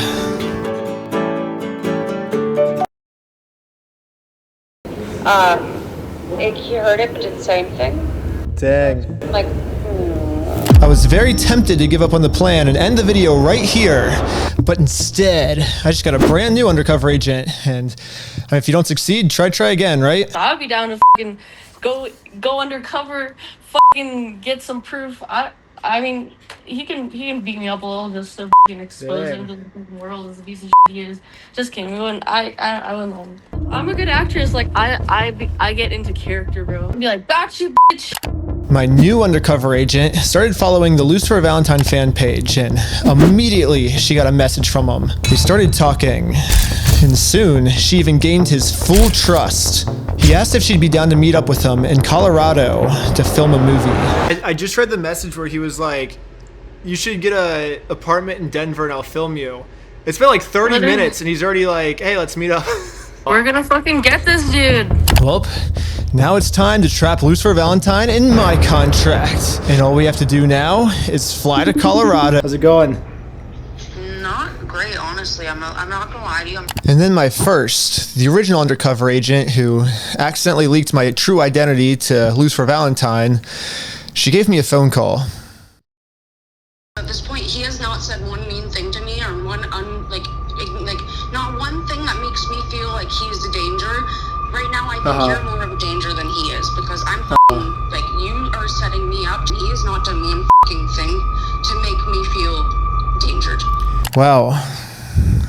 He heard it but didn't say anything. Dang. Like, I was very tempted to give up on the plan and end the video right here, but instead, I just got a brand new undercover agent, and if you don't succeed, try again, right? I would be down to fucking go undercover, fucking get some proof. I mean, he can beat me up a little just to fucking expose him to the world as a piece of shit he is. Just kidding. We wouldn't. I wouldn't. I'm a good actress. Like I get into character, bro. I'd be like, back you, bitch. My new undercover agent started following the Lucifer Valentine fan page, and immediately she got a message from him. We started talking, and soon she even gained his full trust. He asked if she'd be down to meet up with him in Colorado to film a movie. I just read the message where he was like, you should get an apartment in Denver and I'll film you. It's been like 30 minutes and he's already like, hey, let's meet up. We're gonna fucking get this dude. Well, now it's time to trap Lucifer Valentine in my contract. And all we have to do now is fly to Colorado. How's it going? not great, honestly. I'm not gonna lie to you. And then my first, the original undercover agent who accidentally leaked my true identity to Lucifer Valentine, she gave me a phone call. At this point, he has not said one mean thing to me or one not one thing that makes me feel like he's a danger. Right now, I think you're more of a danger than he is because I'm like, you are setting me up. He has not done one thing to make me feel endangered. Wow.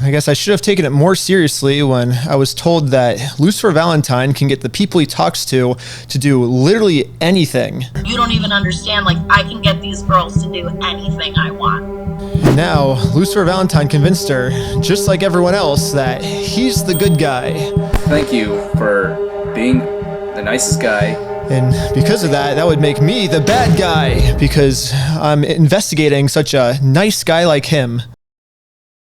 I guess I should have taken it more seriously when I was told that Lucifer Valentine can get the people he talks to do literally anything. You don't even understand, like, I can get these girls to do anything I want. And now, Lucifer Valentine convinced her, just like everyone else, that he's the good guy. Thank you for being the nicest guy. And because of that, that would make me the bad guy, because I'm investigating such a nice guy like him.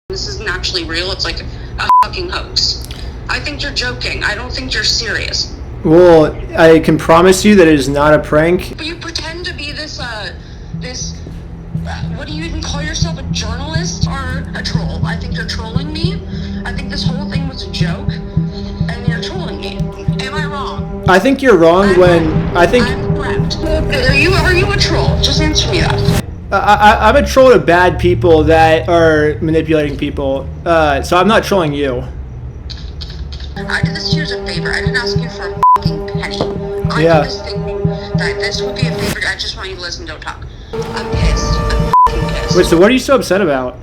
This isn't actually real. It's like a fucking hoax. I think you're joking. I don't think you're serious. Well, I can promise you that it is not a prank. But you pretend to be this what do you even call yourself, a journalist or a troll? I think you're trolling me. I think this whole thing was a joke, and you're trolling me. I think you're wrong when I think. I'm correct. Are you a troll? Just answer me that. I'm a troll to bad people that are manipulating people. So I'm not trolling you. I did this to you as a favor. I didn't ask you for a fucking penny. I Yeah. did this thinking that this would be a favor. I just want you to listen, don't talk. I'm pissed. I'm fucking pissed. Wait, so what are you so upset about?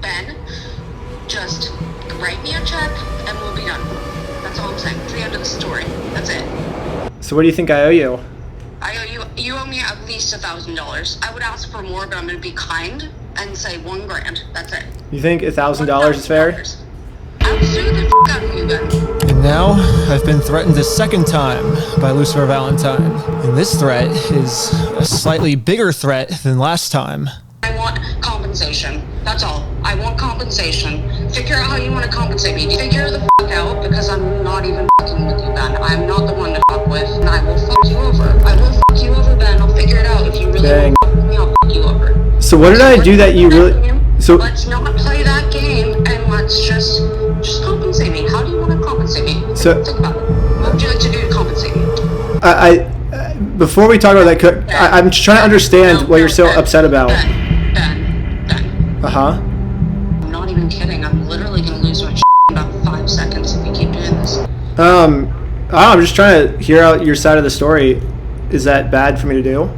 Ben, just write me a check and we'll be done. That's all I'm saying. It's the end of the story. That's it. So what do you think I owe you? I owe you owe me at least $1,000. I would ask for more, but I'm gonna be kind and say $1,000. That's it. You think $1,000 is fair? I'll sue the out of you, Ben. And now, I've been threatened a second time by Lucifer Valentine. And this threat is a slightly bigger threat than last time. I want compensation. That's all. I want compensation. Figure out how you want to compensate me. Figure the fuck out, because I'm not even fucking with you, Ben. I'm not the one to fuck with, and I will fuck you over. I will fuck you over, Ben. I'll figure it out. If you really want to fuck with me, I'll fuck you over. So what did I do that you really? So Let's not play that game, and let's just compensate me. How do you want to compensate me? So- Think about it. What would you like to do to compensate me? Before we talk about that, I'm just trying to understand what you're so upset about. Ben. Uh huh. I'm not even kidding. I'm literally gonna lose my shit in about 5 seconds if we keep doing this. I'm just trying to hear out your side of the story. Is that bad for me to do?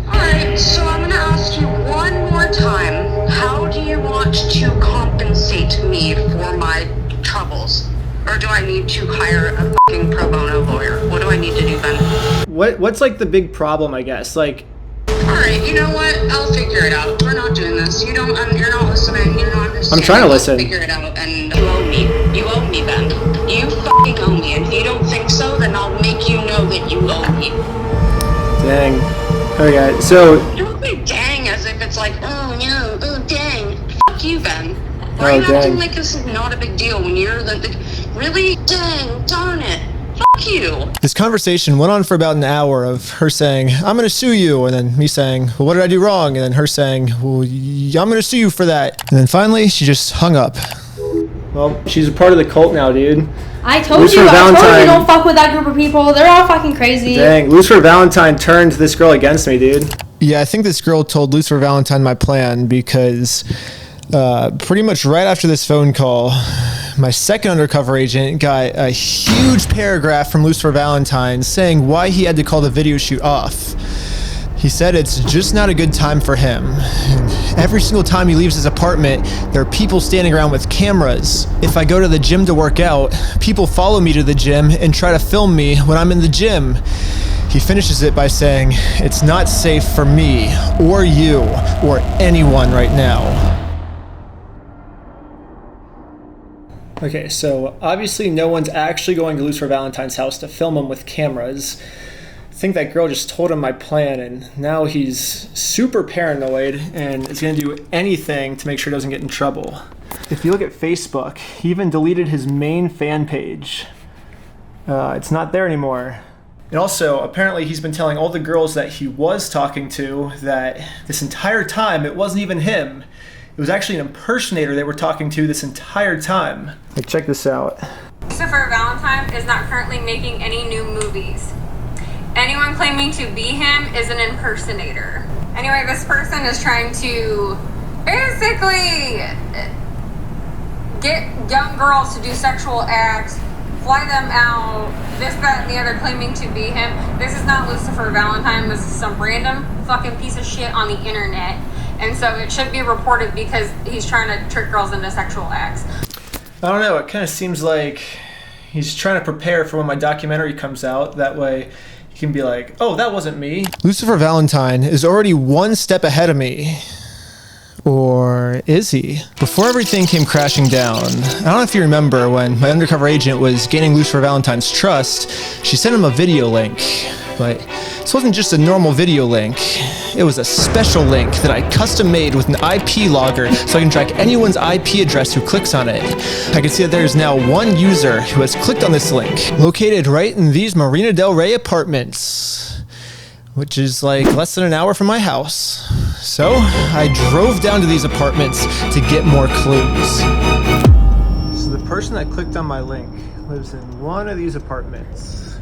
Alright, so I'm gonna ask you one more time. How do you want to compensate me for my troubles? Or do I need to hire a fucking pro bono lawyer? What do I need to do, Ben? What's like the big problem? I guess like. Alright, you know what? I'll figure it out. We're not doing this. You're not listening. You're not understanding. I'm trying to listen. I'll figure it out, and you owe me. You owe me, Ben. You fucking owe me. And if you don't think so, then I'll make you know that you owe me. Dang. Okay, so. Don't be dang as if it's like, oh no, oh dang. Fuck you, Ben. Why are you dang. acting like this is not a big deal when you're really? Dang, darn it. Fuck you. This conversation went on for about an hour of her saying, I'm going to sue you, and then me saying, well, what did I do wrong? And then her saying, well, I'm going to sue you for that. And then finally, she just hung up. Well, she's a part of the cult now, dude. I told Lucifer you Valentine, don't fuck with that group of people. They're all fucking crazy. Dang, Lucifer Valentine turned this girl against me, dude. Yeah, I think this girl told Lucifer Valentine my plan because pretty much right after this phone call, my second undercover agent got a huge paragraph from Lucifer Valentine saying why he had to call the video shoot off. He said it's just not a good time for him. And every single time he leaves his apartment, there are people standing around with cameras. If I go to the gym to work out, people follow me to the gym and try to film me when I'm in the gym. He finishes it by saying, it's not safe for me, or you, or anyone right now. Okay, so obviously no one's actually going to Lucifer Valentine's house to film him with cameras. I think that girl just told him my plan, and now he's super paranoid and is going to do anything to make sure he doesn't get in trouble. If you look at Facebook, he even deleted his main fan page. It's not there anymore. And also, apparently he's been telling all the girls that he was talking to that this entire time it wasn't even him. It was actually an impersonator they were talking to this entire time. Like, check this out. Lucifer Valentine is not currently making any new movies. Anyone claiming to be him is an impersonator. Anyway, this person is trying to basically get young girls to do sexual acts, fly them out, this, that, and the other, claiming to be him. This is not Lucifer Valentine. This is some random fucking piece of shit on the internet. And so it should be reported because he's trying to trick girls into sexual acts. I don't know, it kind of seems like he's trying to prepare for when my documentary comes out. That way he can be like, oh, that wasn't me. Lucifer Valentine is already one step ahead of me. Or is he? Before everything came crashing down, I don't know if you remember when my undercover agent was gaining Lucifer Valentine's trust, she sent him a video link. But this wasn't just a normal video link. It was a special link that I custom made with an IP logger so I can track anyone's IP address who clicks on it. I can see that there's now one user who has clicked on this link, located right in these Marina Del Rey apartments, which is like less than an hour from my house. So I drove down to these apartments to get more clues. So the person that clicked on my link lives in one of these apartments.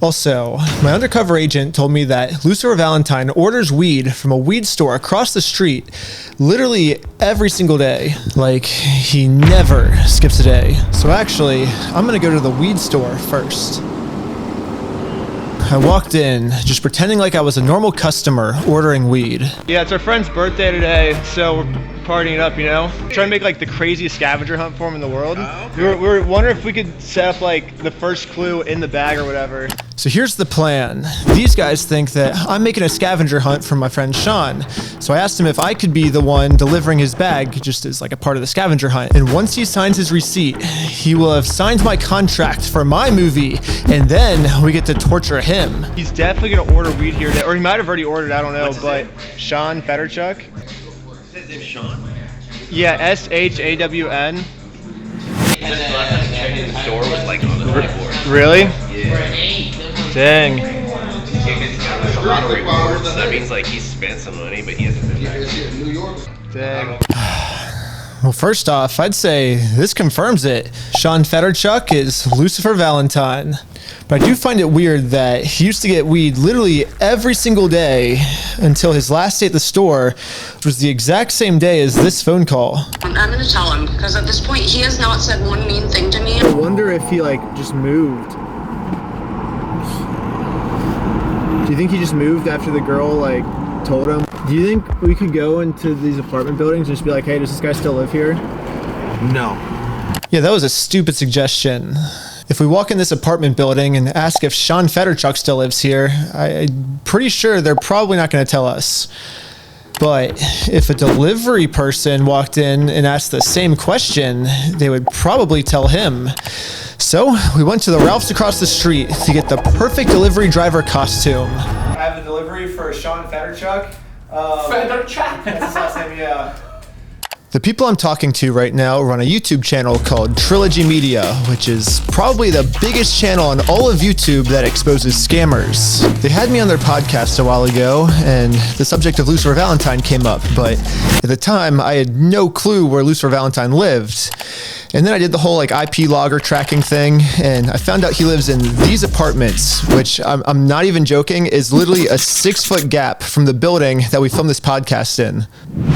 Also, my undercover agent told me that Lucifer Valentine orders weed from a weed store across the street literally every single day. Like, he never skips a day. So actually, I'm gonna go to the weed store first. I walked in, just pretending like I was a normal customer ordering weed. Yeah, it's our friend's birthday today, so we're partying it up, you know? Trying to make like the craziest scavenger hunt for him in the world. We were wondering if we could set up like the first clue in the bag or whatever. So here's the plan. These guys think that I'm making a scavenger hunt for my friend Sean. So I asked him if I could be the one delivering his bag just as like a part of the scavenger hunt. And once he signs his receipt, he will have signed my contract for my movie, and then we get to torture him. He's definitely gonna order weed here, or he might have already ordered, I don't know, but Sean Federchuk. His name's Sean? Yeah, S-H-A-W-N. The last time I checked in the store was like on the 24th. Really? Yeah. Dang. He's got a lot of rewards. That means like he spent some money, but he hasn't been back. Dang. Well, first off, I'd say this confirms it. Sean Federchuk is Lucifer Valentine. But I do find it weird that he used to get weed literally every single day until his last day at the store was the exact same day as this phone call. I'm gonna tell him, because at this point he has not said one mean thing to me. I wonder if he like just moved. Do you think he just moved after the girl like told him? Do you think we could go into these apartment buildings and just be like, hey, does this guy still live here? No. Yeah, that was a stupid suggestion. If we walk in this apartment building and ask if Sean Federchuk still lives here, I'm pretty sure they're probably not going to tell us. But if a delivery person walked in and asked the same question, they would probably tell him. So we went to the Ralph's across the street to get the perfect delivery driver costume. I have a delivery for Sean Federchuk. Federchuk? That's his last name, yeah. The people I'm talking to right now run a YouTube channel called Trilogy Media, which is probably the biggest channel on all of YouTube that exposes scammers. They had me on their podcast a while ago, and the subject of Lucifer Valentine came up, but at the time, I had no clue where Lucifer Valentine lived. And then I did the whole like IP logger tracking thing, and I found out he lives in these apartments, which I'm not even joking, is literally a 6-foot gap from the building that we filmed this podcast in.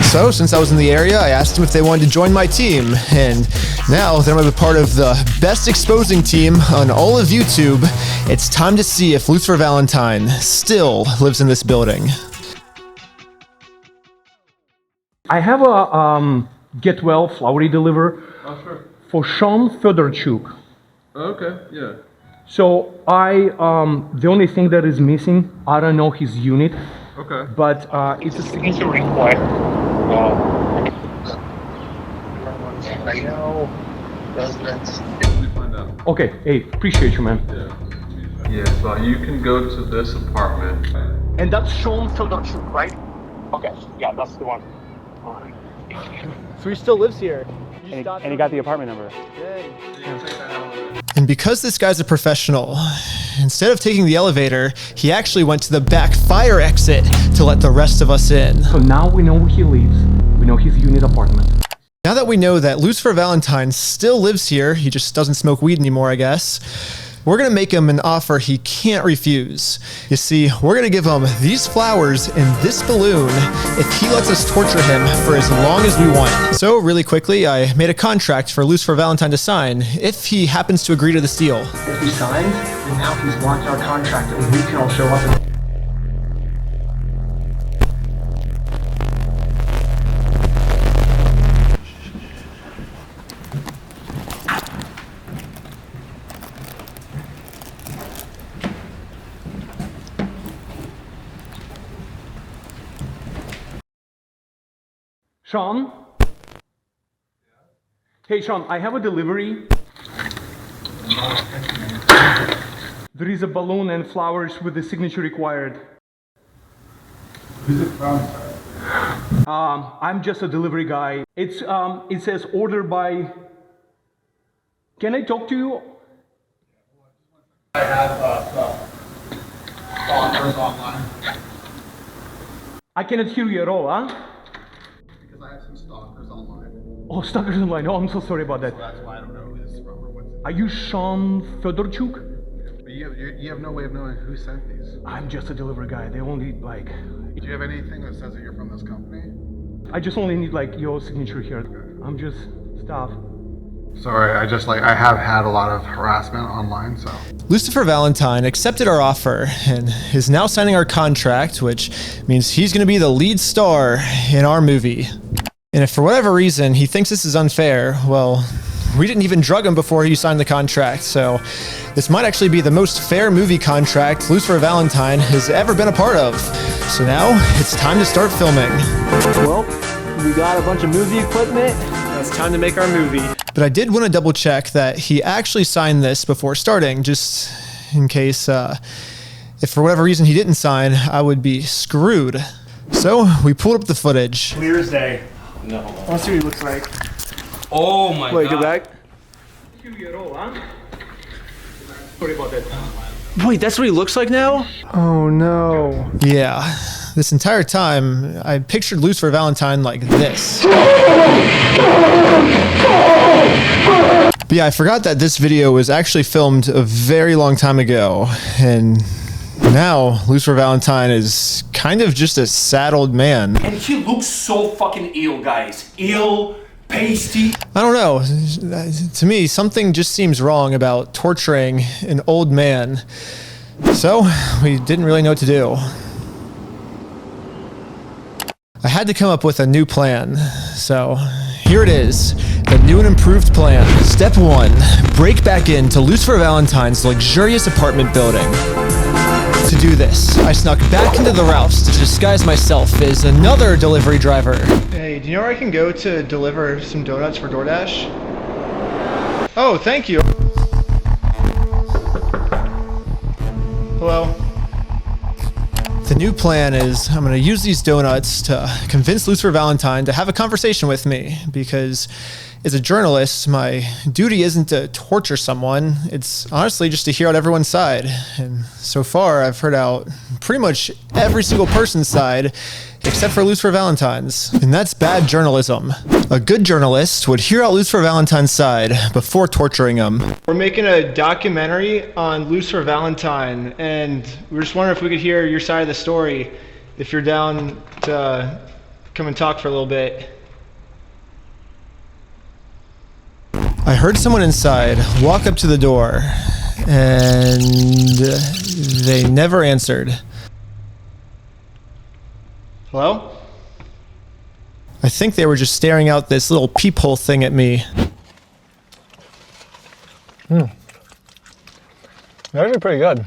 So since I was in the area, I asked them if they wanted to join my team, and now that I'm a part of the best exposing team on all of YouTube, it's time to see if Lucifer Valentine still lives in this building. I have a get well flowery deliver for Sean Federchuk. Okay, yeah. So the only thing that is missing, I don't know his unit. Okay. But it's a signature required. I know. Find out. Okay, hey, appreciate you, man. Yeah, so you can go to this apartment. And that's Sean Federchuk, right? Okay, yeah, that's the one. Alright. So he still lives here. And he got the apartment number. And because this guy's a professional, instead of taking the elevator, he actually went to the back fire exit to let the rest of us in. So now we know where he lives. We know his unit apartment. Now that we know that Lucifer Valentine still lives here, he just doesn't smoke weed anymore, I guess, we're gonna make him an offer he can't refuse. You see, we're gonna give him these flowers and this balloon if he lets us torture him for as long as we want. So really quickly, I made a contract for Lucifer Valentine to sign if he happens to agree to this deal. If he signed, then now he's blocked our contract and we can all show up and Sean? Hey Sean, I have a delivery. There is a balloon and flowers with the signature required. Who's it from? I'm just a delivery guy. It says order by... Can I talk to you? I have stalkers online. I cannot hear you at all, huh? Because I have some stalkers online. Oh, stalkers online. Oh, I'm so sorry about that. So that's why I don't know who this is from or what's it. Are you Sean Federchuk? You have no way of knowing who sent these. I'm just a delivery guy. They only like. Do you have anything that says that you're from this company? I just only need like your signature here. I'm just staff. Sorry, I have had a lot of harassment online, so. Lucifer Valentine accepted our offer and is now signing our contract, which means he's going to be the lead star in our movie. And if for whatever reason he thinks this is unfair, well, we didn't even drug him before he signed the contract, so this might actually be the most fair movie contract Lucifer Valentine has ever been a part of. So now it's time to start filming. Well, we got a bunch of movie equipment. Now it's time to make our movie. But I did want to double check that he actually signed this before starting, just in case if for whatever reason he didn't sign, I would be screwed. So we pulled up the footage. Clear as day. No. I want to see what he looks like. Oh my god. Wait, go back. Sorry about that. Wait, that's what he looks like now? Oh no. Yeah, this entire time I pictured Lucifer Valentine like this. But yeah, I forgot that this video was actually filmed a very long time ago, and now Lucifer Valentine is kind of just a sad old man. And he looks so fucking ill, guys. Ill, pasty. I don't know. To me, something just seems wrong about torturing an old man. So, we didn't really know what to do. I had to come up with a new plan. So, here it is. The new and improved plan. Step 1. Break back into Lucifer Valentine's luxurious apartment building. To do this, I snuck back into the Ralphs to disguise myself as another delivery driver. Hey, do you know where I can go to deliver some donuts for DoorDash? Oh, thank you. Hello. The new plan is I'm going to use these donuts to convince Lucifer Valentine to have a conversation with me, because as a journalist, my duty isn't to torture someone. It's honestly just to hear out everyone's side. And so far, I've heard out pretty much every single person's side, except for Lucifer Valentine's. And that's bad journalism. A good journalist would hear out Lucifer Valentine's side before torturing him. We're making a documentary on Lucifer Valentine, and we were just wondering if we could hear your side of the story, if you're down to come and talk for a little bit. I heard someone inside walk up to the door, and they never answered. Hello? I think they were just staring out this little peephole thing at me. That would be pretty good.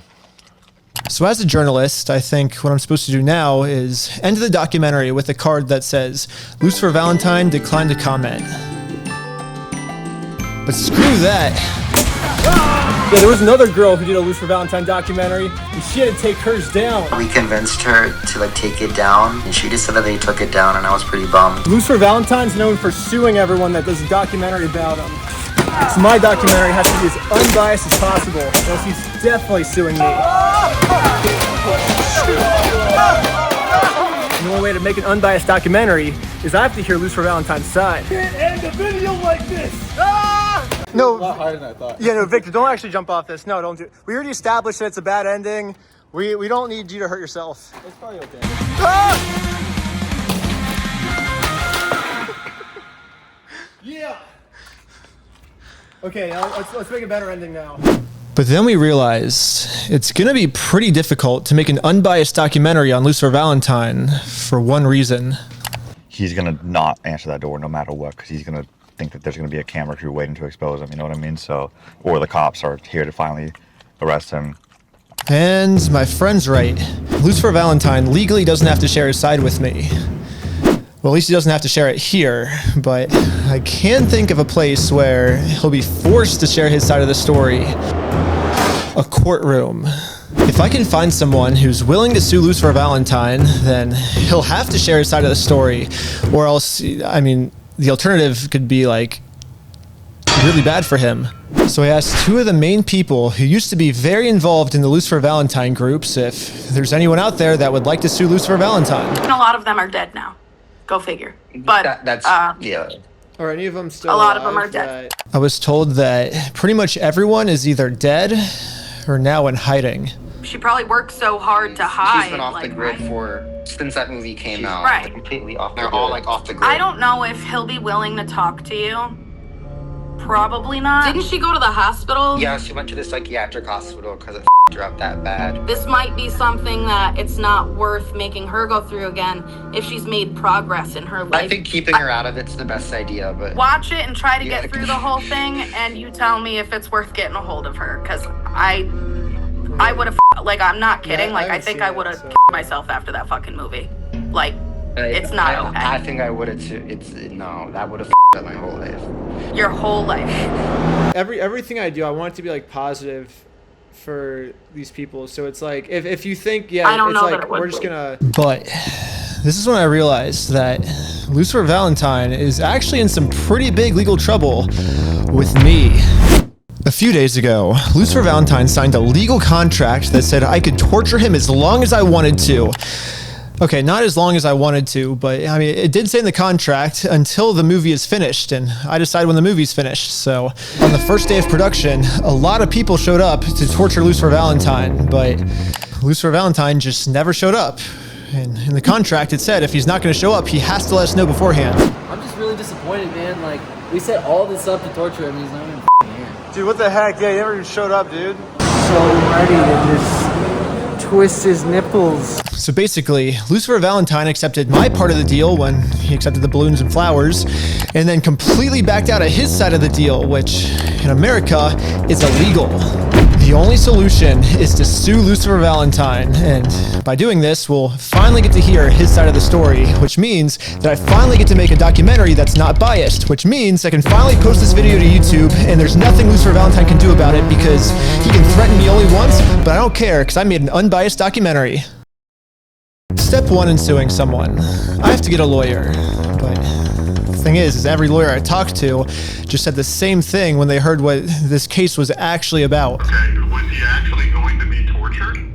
So as a journalist, I think what I'm supposed to do now is end the documentary with a card that says, Lucifer Valentine declined to comment. But screw that. Yeah, there was another girl who did a Lucifer Valentine documentary, and she had to take hers down. We convinced her to take it down, and she just said that they took it down, and I was pretty bummed. Lucifer Valentine's known for suing everyone that does a documentary about him. So my documentary has to be as unbiased as possible, or else he's definitely suing me. The only way to make an unbiased documentary is I have to hear Lucifer Valentine's side. Can't end a video like this! No, a lot higher than I thought. Yeah, no, Victor, don't actually jump off this. No, don't do it. We already established that it's a bad ending. We don't need you to hurt yourself. It's probably okay. Yeah. Okay, now let's make a better ending now. But then we realized it's going to be pretty difficult to make an unbiased documentary on Lucifer Valentine for one reason. He's going to not answer that door no matter what, because he's going to think that there's going to be a camera crew waiting to expose him, you know what I mean? So, or the cops are here to finally arrest him. And my friend's right. Lucifer Valentine legally doesn't have to share his side with me. Well, at least he doesn't have to share it here, but I can think of a place where he'll be forced to share his side of the story. A courtroom. If I can find someone who's willing to sue Lucifer Valentine, then he'll have to share his side of the story, or else, I mean, the alternative could be really bad for him. So I asked two of the main people who used to be very involved in the Lucifer Valentine groups if there's anyone out there that would like to sue Lucifer Valentine. And a lot of them are dead now. Go figure. But that's yeah. Are any of them still a lot of alive? them are dead. I was told that pretty much everyone is either dead are now in hiding. She probably worked so hard to hide. She's been off the grid since that movie came out. Right. Completely off the grid. They're all like off the grid. I don't know if he'll be willing to talk to you. Probably not. Didn't she go to the hospital? Yeah, she went to the psychiatric hospital because it her up that bad. This might be something that it's not worth making her go through again if she's made progress in her life. I think keeping her out of it's the best idea, but... Watch it and try to get through the whole thing, and you tell me if it's worth getting a hold of her, because I would have, like, I'm not kidding, Yeah, like, I haven't think seen I it, would have so- killed myself after that fucking movie. Like, it's not okay. I think I would have too. No, that would have up my whole life. Your whole life. Everything I do, I want it to be like positive for these people. So it's like if you think, yeah, I don't it's know like that it would we're just be. gonna. But this is when I realized that Lucifer Valentine is actually in some pretty big legal trouble with me. A few days ago, Lucifer Valentine signed a legal contract that said I could torture him as long as I wanted to. Okay, not as long as I wanted to, but I mean, it did say in the contract until the movie is finished, and I decide when the movie's finished. So on the first day of production, a lot of people showed up to torture Lucifer Valentine, but Lucifer Valentine just never showed up. And in the contract, it said if he's not going to show up, he has to let us know beforehand. I'm just really disappointed, man. Like, we set all this up to torture him, he's not even f***ing here. Dude, what the heck? Yeah, he never even showed up, dude. So ready to just twist his nipples. So basically, Lucifer Valentine accepted my part of the deal when he accepted the balloons and flowers, and then completely backed out of his side of the deal, which in America is illegal. The only solution is to sue Lucifer Valentine, and by doing this, we'll finally get to hear his side of the story, which means that I finally get to make a documentary that's not biased, which means I can finally post this video to YouTube, and there's nothing Lucifer Valentine can do about it because he can threaten me only once, but I don't care because I made an unbiased documentary. Step one in suing someone. I have to get a lawyer, but the thing is every lawyer I talked to just said the same thing when they heard what this case was actually about. Okay, was he actually going to be tortured?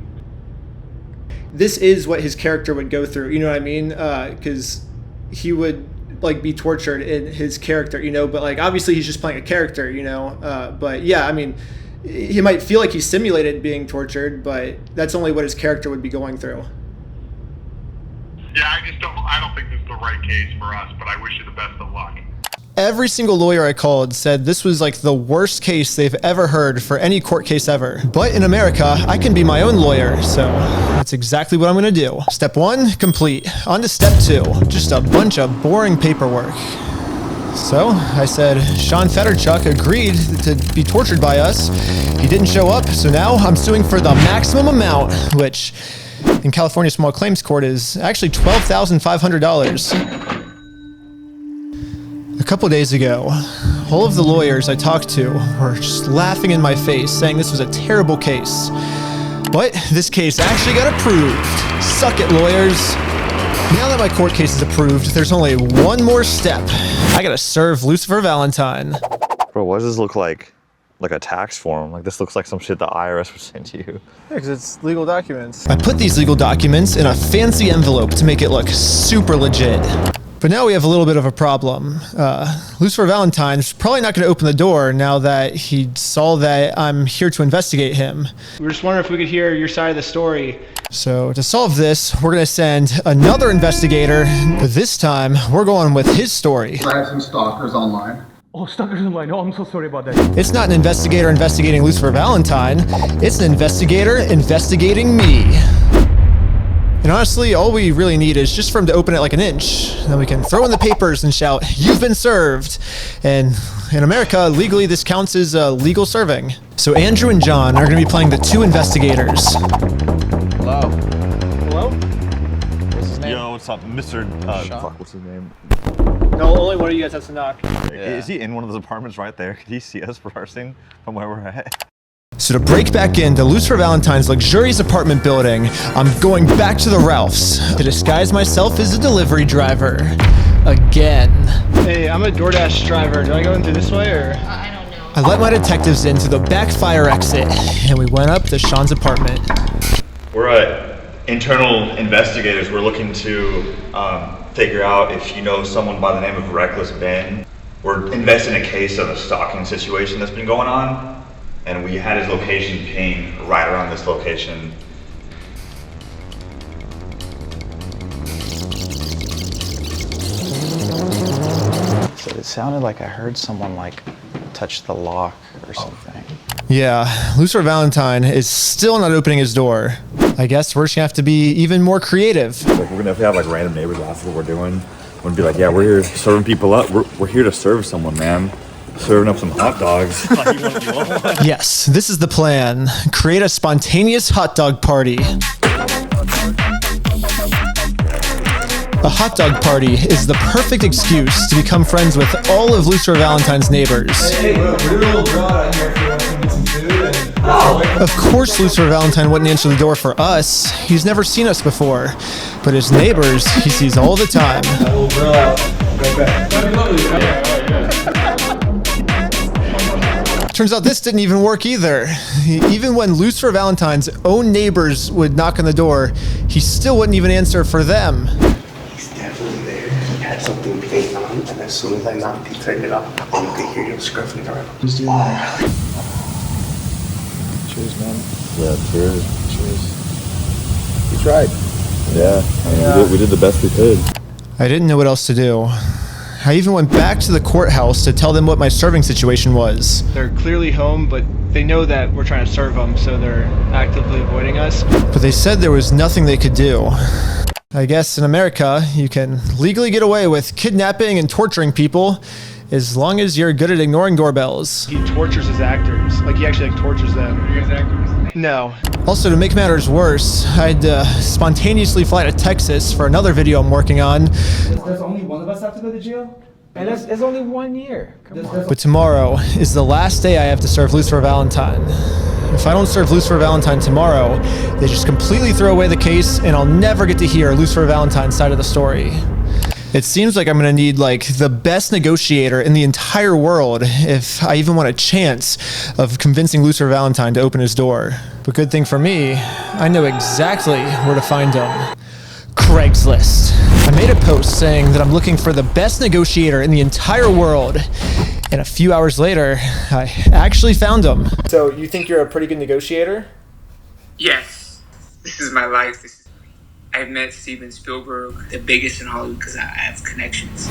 This is what his character would go through, you know what I mean? Because he would like be tortured in his character, you know, but like obviously he's just playing a character, you know, but yeah, I mean, he might feel like he's simulated being tortured, but that's only what his character would be going through. Yeah, I don't think this is the right case for us, but I wish you the best of luck. Every single lawyer I called said this was like the worst case they've ever heard for any court case ever. But in America, I can be my own lawyer, so that's exactly what I'm gonna do. Step one, complete. On to step two, just a bunch of boring paperwork. So I said, Sean Federchuk agreed to be tortured by us. He didn't show up, so now I'm suing for the maximum amount, which in California Small Claims Court is actually $12,500. A couple days ago, all of the lawyers I talked to were just laughing in my face, saying this was a terrible case. But this case actually got approved. Suck it, lawyers. Now that my court case is approved, there's only one more step. I gotta serve Lucifer Valentine. Bro, what does this look like? Like a tax form? Like this looks like some shit the IRS would send to you. Yeah, because it's legal documents. I put these legal documents in a fancy envelope to make it look super legit. But now we have a little bit of a problem. Lucifer Valentine's probably not going to open the door now that he saw that I'm here to investigate him. We were just wondering if we could hear your side of the story. So to solve this, we're going to send another investigator, but this time we're going with his story. I have some stalkers online. Oh, stalkers online. Oh, I'm so sorry about that. It's not an investigator investigating Lucifer Valentine. It's an investigator investigating me. And honestly, all we really need is just for him to open it like an inch. Then we can throw in the papers and shout, "You've been served." And in America, legally, this counts as legal serving. So Andrew and John are going to be playing the two investigators. Hello. Hello? What's his name? Yo, what's up, Mr. Fuck, what's his name? No, only one of you guys has to knock. Is he in one of those apartments right there? Could he see us rehearsing from where we're at? So to break back into Lucifer Valentine's luxurious apartment building, I'm going back to the Ralphs to disguise myself as a delivery driver. Again. Hey, I'm a DoorDash driver. Do I go in through this way or? I let my detectives in through the back fire exit, and we went up to Sean's apartment. We're internal investigators. We're looking to figure out if you know someone by the name of Reckless Ben. We're investigating a case of a stalking situation that's been going on. and we had his location ping right around this location. So it sounded like I heard someone like touch the lock or something. Yeah, Lucifer Valentine is still not opening his door. I guess we're just gonna have to be even more creative. Like we're gonna have like random neighbors ask what we're doing. We're gonna be like, yeah, we're here serving people up. We're here to serve someone, man. Serving up some hot dogs. Yes, this is the plan. Create a spontaneous hot dog party. A hot dog party is the perfect excuse to become friends with all of Lucifer Valentine's neighbors. Hey, we're doing a little draw out here if you want to get some food. Of course Lucifer Valentine wouldn't answer the door for us. He's never seen us before. But his neighbors, he sees all the time. We'll grill out right back. Turns out this didn't even work either. Even when Lucifer Valentine's own neighbors would knock on the door, he still wouldn't even answer for them. He's definitely there. He had something paint on, and as soon as I knocked, he turned it off, and you could hear him scruffing around. Who's doing that? Cheers, man. Yeah, cheers. Cheers. You tried. Yeah, I mean, we did the best we could. I didn't know what else to do. I even went back to the courthouse to tell them what my serving situation was. They're clearly home, but they know that we're trying to serve them, so they're actively avoiding us. But they said there was nothing they could do. I guess in America, you can legally get away with kidnapping and torturing people as long as you're good at ignoring doorbells. He tortures his actors. Like, he actually tortures them. Are you guys actors? No. Also, to make matters worse, I'd spontaneously fly to Texas for another video I'm working on. There's only one of us have to go to jail? And it's only 1 year. Come on. But tomorrow is the last day I have to serve Lucifer Valentine. If I don't serve Lucifer Valentine tomorrow, they just completely throw away the case and I'll never get to hear Lucifer Valentine's side of the story. It seems like I'm gonna need like the best negotiator in the entire world if I even want a chance of convincing Lucifer Valentine to open his door. But good thing for me, I know exactly where to find him. Craigslist. I made a post saying that I'm looking for the best negotiator in the entire world. And a few hours later, I actually found him. So you think you're a pretty good negotiator? Yes. This is my life. I've met Steven Spielberg, the biggest in Hollywood, because I have connections.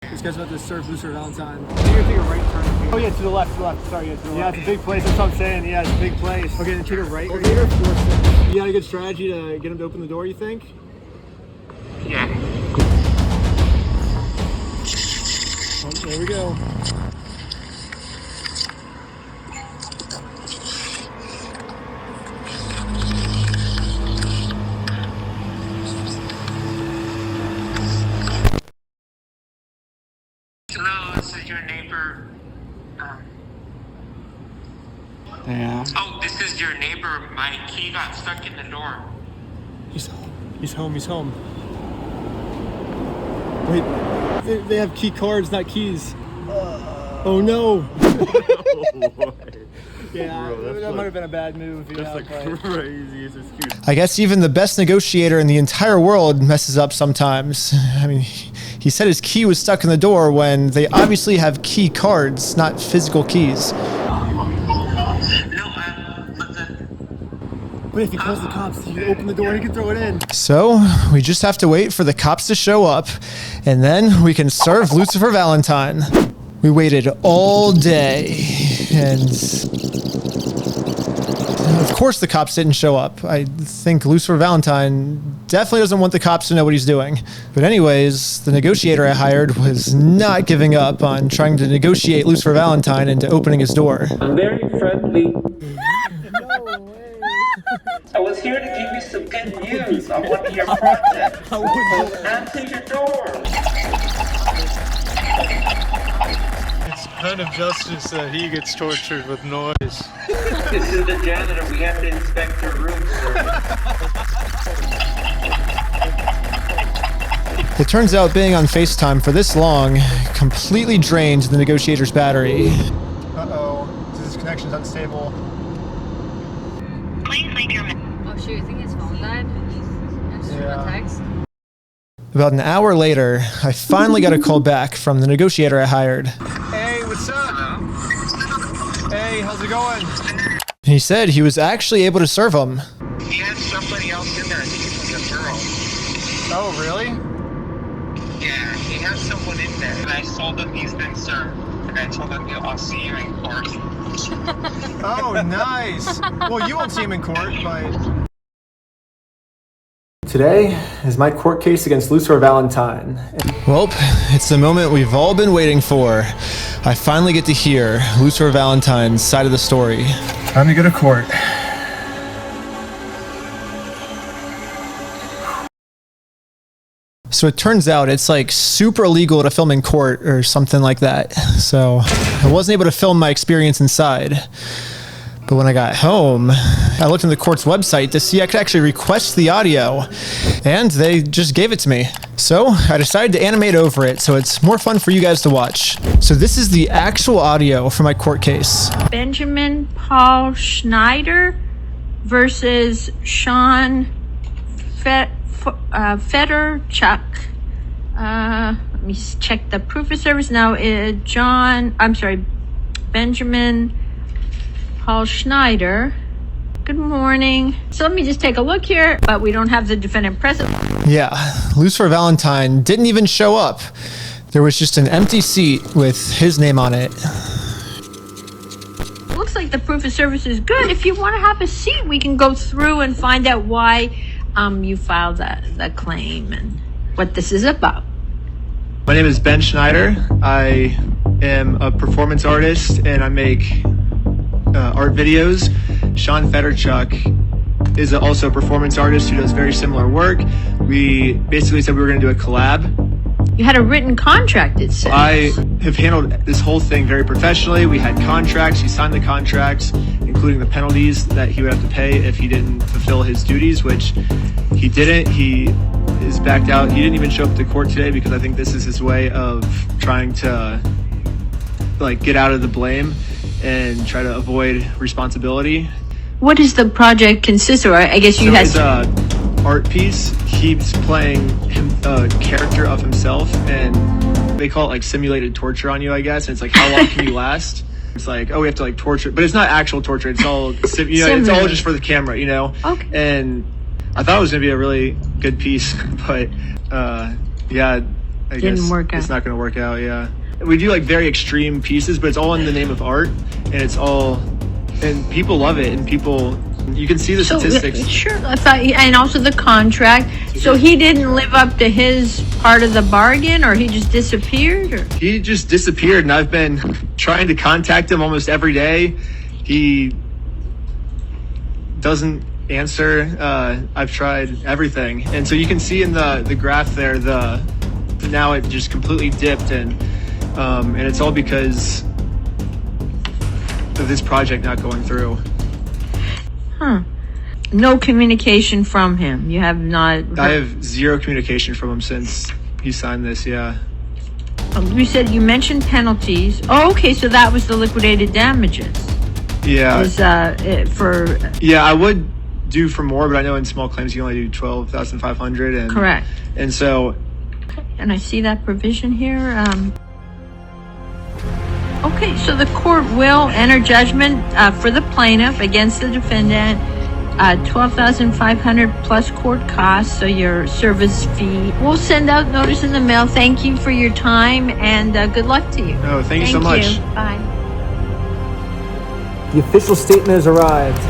This guy's about to serve Lucifer Valentine. You're gonna take a right turn. Oh yeah, to the left, Sorry, yeah, to the left. Yeah, it's a big place, that's what I'm saying. Yeah, it's a big place. Okay, then take a right. Okay, you got a good strategy to get him to open the door, you think? Yeah. Oh, there we go. Hello, this is your neighbor. Yeah. Oh, this is your neighbor. My key got stuck in the door. He's home. Wait, they have key cards, not keys. Oh no! Yeah, bro, that might have been a bad move. That's like crazy. I guess even the best negotiator in the entire world messes up sometimes. I mean, he said his key was stuck in the door when they obviously have key cards, not physical keys. But if he calls the cops, he can open the door and he can throw it in. So, we just have to wait for the cops to show up, and then we can serve Lucifer Valentine. We waited all day, and of course the cops didn't show up. I think Lucifer Valentine definitely doesn't want the cops to know what he's doing. But anyways, the negotiator I hired was not giving up on trying to negotiate Lucifer Valentine into opening his door. I'm very friendly. I was here to give you some good news on one of your projects. Answer your door. It's kind of justice that he gets tortured with noise. This is the janitor. We have to inspect your room, sir. It turns out being on FaceTime for this long completely drained the negotiator's battery. Uh-oh. His connection's unstable. Please leave your Oh shoot, I think his phone died. I just a text. About an hour later, I finally got a call back from the negotiator I hired. Hey, what's up? Hey, how's it going? He said he was actually able to serve him. He has somebody else in there. I think it was a girl. Oh, really? Yeah, he has someone in there. And I told him he's been served. And I told him, I'll see you in court. Oh, nice. Well, you won't see him in court, but... Today is my court case against Lucifer Valentine. Well, it's the moment we've all been waiting for. I finally get to hear Lucifer Valentine's side of the story. Time to go to court. So it turns out it's like super illegal to film in court or something like that. So I wasn't able to film my experience inside. But when I got home, I looked on the court's website to see I could actually request the audio, and they just gave it to me. So I decided to animate over it so it's more fun for you guys to watch. So this is the actual audio for my court case. Benjamin Paul Schneider versus Sean Federchuk. Let me check the proof of service now. Benjamin Paul Schneider. Good morning. So let me just take a look here, but we don't have the defendant present. Yeah, Lucifer Valentine didn't even show up. There was just an empty seat with his name on it. Looks like the proof of service is good. If you want to have a seat, we can go through and find out why you filed the claim and what this is about. My name is Ben Schneider. I am a performance artist and I make art videos. Sean Federchuk is also a performance artist who does very similar work. We basically said we were going to do a collab. You had a written contract, it says. I have handled this whole thing very professionally. We had contracts. He signed the contracts, including the penalties that he would have to pay if he didn't fulfill his duties, which he didn't. He is backed out. He didn't even show up to court today because I think this is his way of trying to get out of the blame and try to avoid responsibility. What does the project consist of? I guess you had... It's an art piece. He's playing a character of himself, and they call it simulated torture on you, I guess. And it's how long can you last? It's we have to torture, but it's not actual torture. It's all, it's all just for the camera, Okay. And I thought it was gonna be a really good piece, but yeah, I guess it's not gonna work out. Yeah. We do very extreme pieces, but it's all in the name of art, and it's all, and people love it, and people, you can see the statistics. Sure, I thought, and also the contract. So he didn't live up to his part of the bargain, or he just disappeared? Or? He just disappeared, and I've been trying to contact him almost every day. He doesn't answer. I've tried everything, and so you can see in the graph there, now it just completely dipped, and it's all because of this project not going through. Huh. No communication from him. You have not... I have zero communication from him since he signed this, yeah. You said you mentioned penalties. Oh, okay, so that was the liquidated damages. Yeah. Yeah, I would do for more, but I know in small claims you only do $12,500. Correct. And so... And I see that provision here. Okay, so the court will enter judgment for the plaintiff against the defendant, $12,500 plus court costs, so your service fee. We'll send out notice in the mail. Thank you for your time, and good luck to you. Oh, thank you so much. Bye. The official statement has arrived.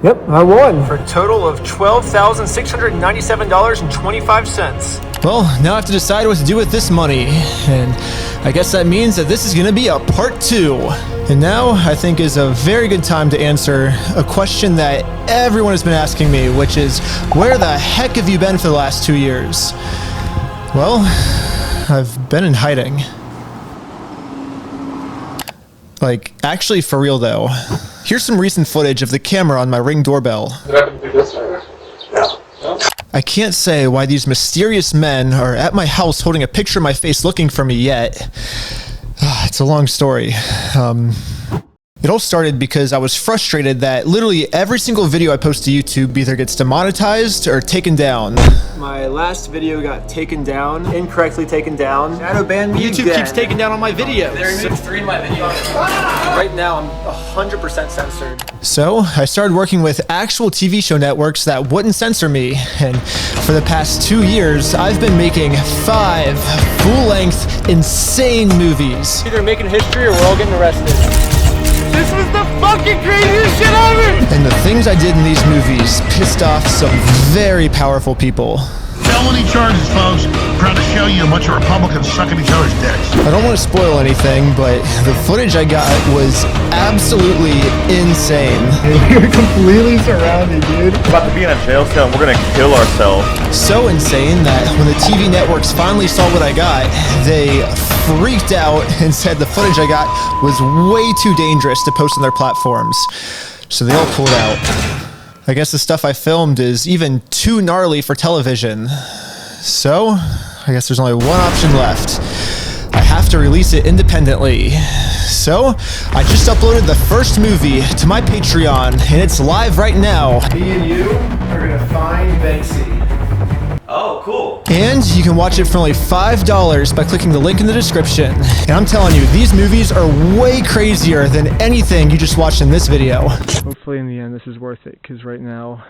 Yep, I won for a total of $12,697.25. Well, now I have to decide what to do with this money, and I guess that means that this is going to be a part 2. And now I think is a very good time to answer a question that everyone has been asking me, which is, where the heck have you been for the last 2 years? Well, I've been in hiding. Actually for real though. Here's some recent footage of the camera on my Ring doorbell. I can't say why these mysterious men are at my house holding a picture of my face looking for me yet. It's a long story. It all started because I was frustrated that literally every single video I post to YouTube either gets demonetized or taken down. My last video got taken down, incorrectly taken down. Shadow banned me. YouTube keeps taking down all my videos. They removed 3 of my videos. Right now, I'm 100% censored. So I started working with actual TV show networks that wouldn't censor me. And for the past 2 years, I've been making 5 full-length, insane movies. Either making history or we're all getting arrested. This was the fucking craziest shit ever! And the things I did in these movies pissed off some very powerful people. Felony charges, folks. Proud to show you a bunch of Republicans sucking each other's dicks. I don't want to spoil anything, but the footage I got was absolutely insane. You're completely surrounded, dude. We're about to be in a jail cell and we're gonna kill ourselves. So insane that when the TV networks finally saw what I got, they freaked out and said the footage I got was way too dangerous to post on their platforms. So they all pulled out. I guess the stuff I filmed is even too gnarly for television. So, I guess there's only one option left. I have to release it independently. So, I just uploaded the first movie to my Patreon, and it's live right now. Me and you are gonna find Banksy. Oh, cool. And you can watch it for only $5 by clicking the link in the description. And I'm telling you, these movies are way crazier than anything you just watched in this video. Hopefully in the end this is worth it, because right now,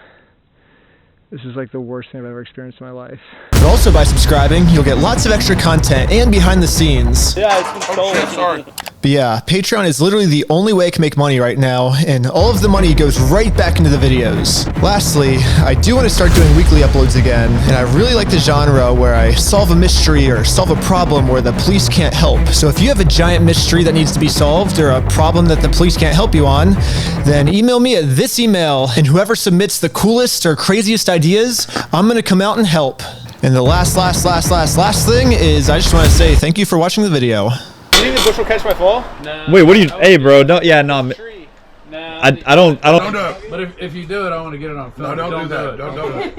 this is like the worst thing I've ever experienced in my life. But also by subscribing, you'll get lots of extra content and behind the scenes. Yeah, it's been stolen. Sorry. But yeah, Patreon is literally the only way I can make money right now, and all of the money goes right back into the videos. Lastly, I do want to start doing weekly uploads again, and I really like the genre where I solve a mystery or solve a problem where the police can't help. So if you have a giant mystery that needs to be solved or a problem that the police can't help you on, then email me at this email, and whoever submits the coolest or craziest ideas, I'm gonna come out and help. And the last thing is I just want to say thank you for watching the video. You think the bush will catch my fall? No. Wait, what do you? Hey, bro, don't. Yeah, no. I don't. Don't do it. But if you do it, I want to get it on film. No, don't do that. Don't do it.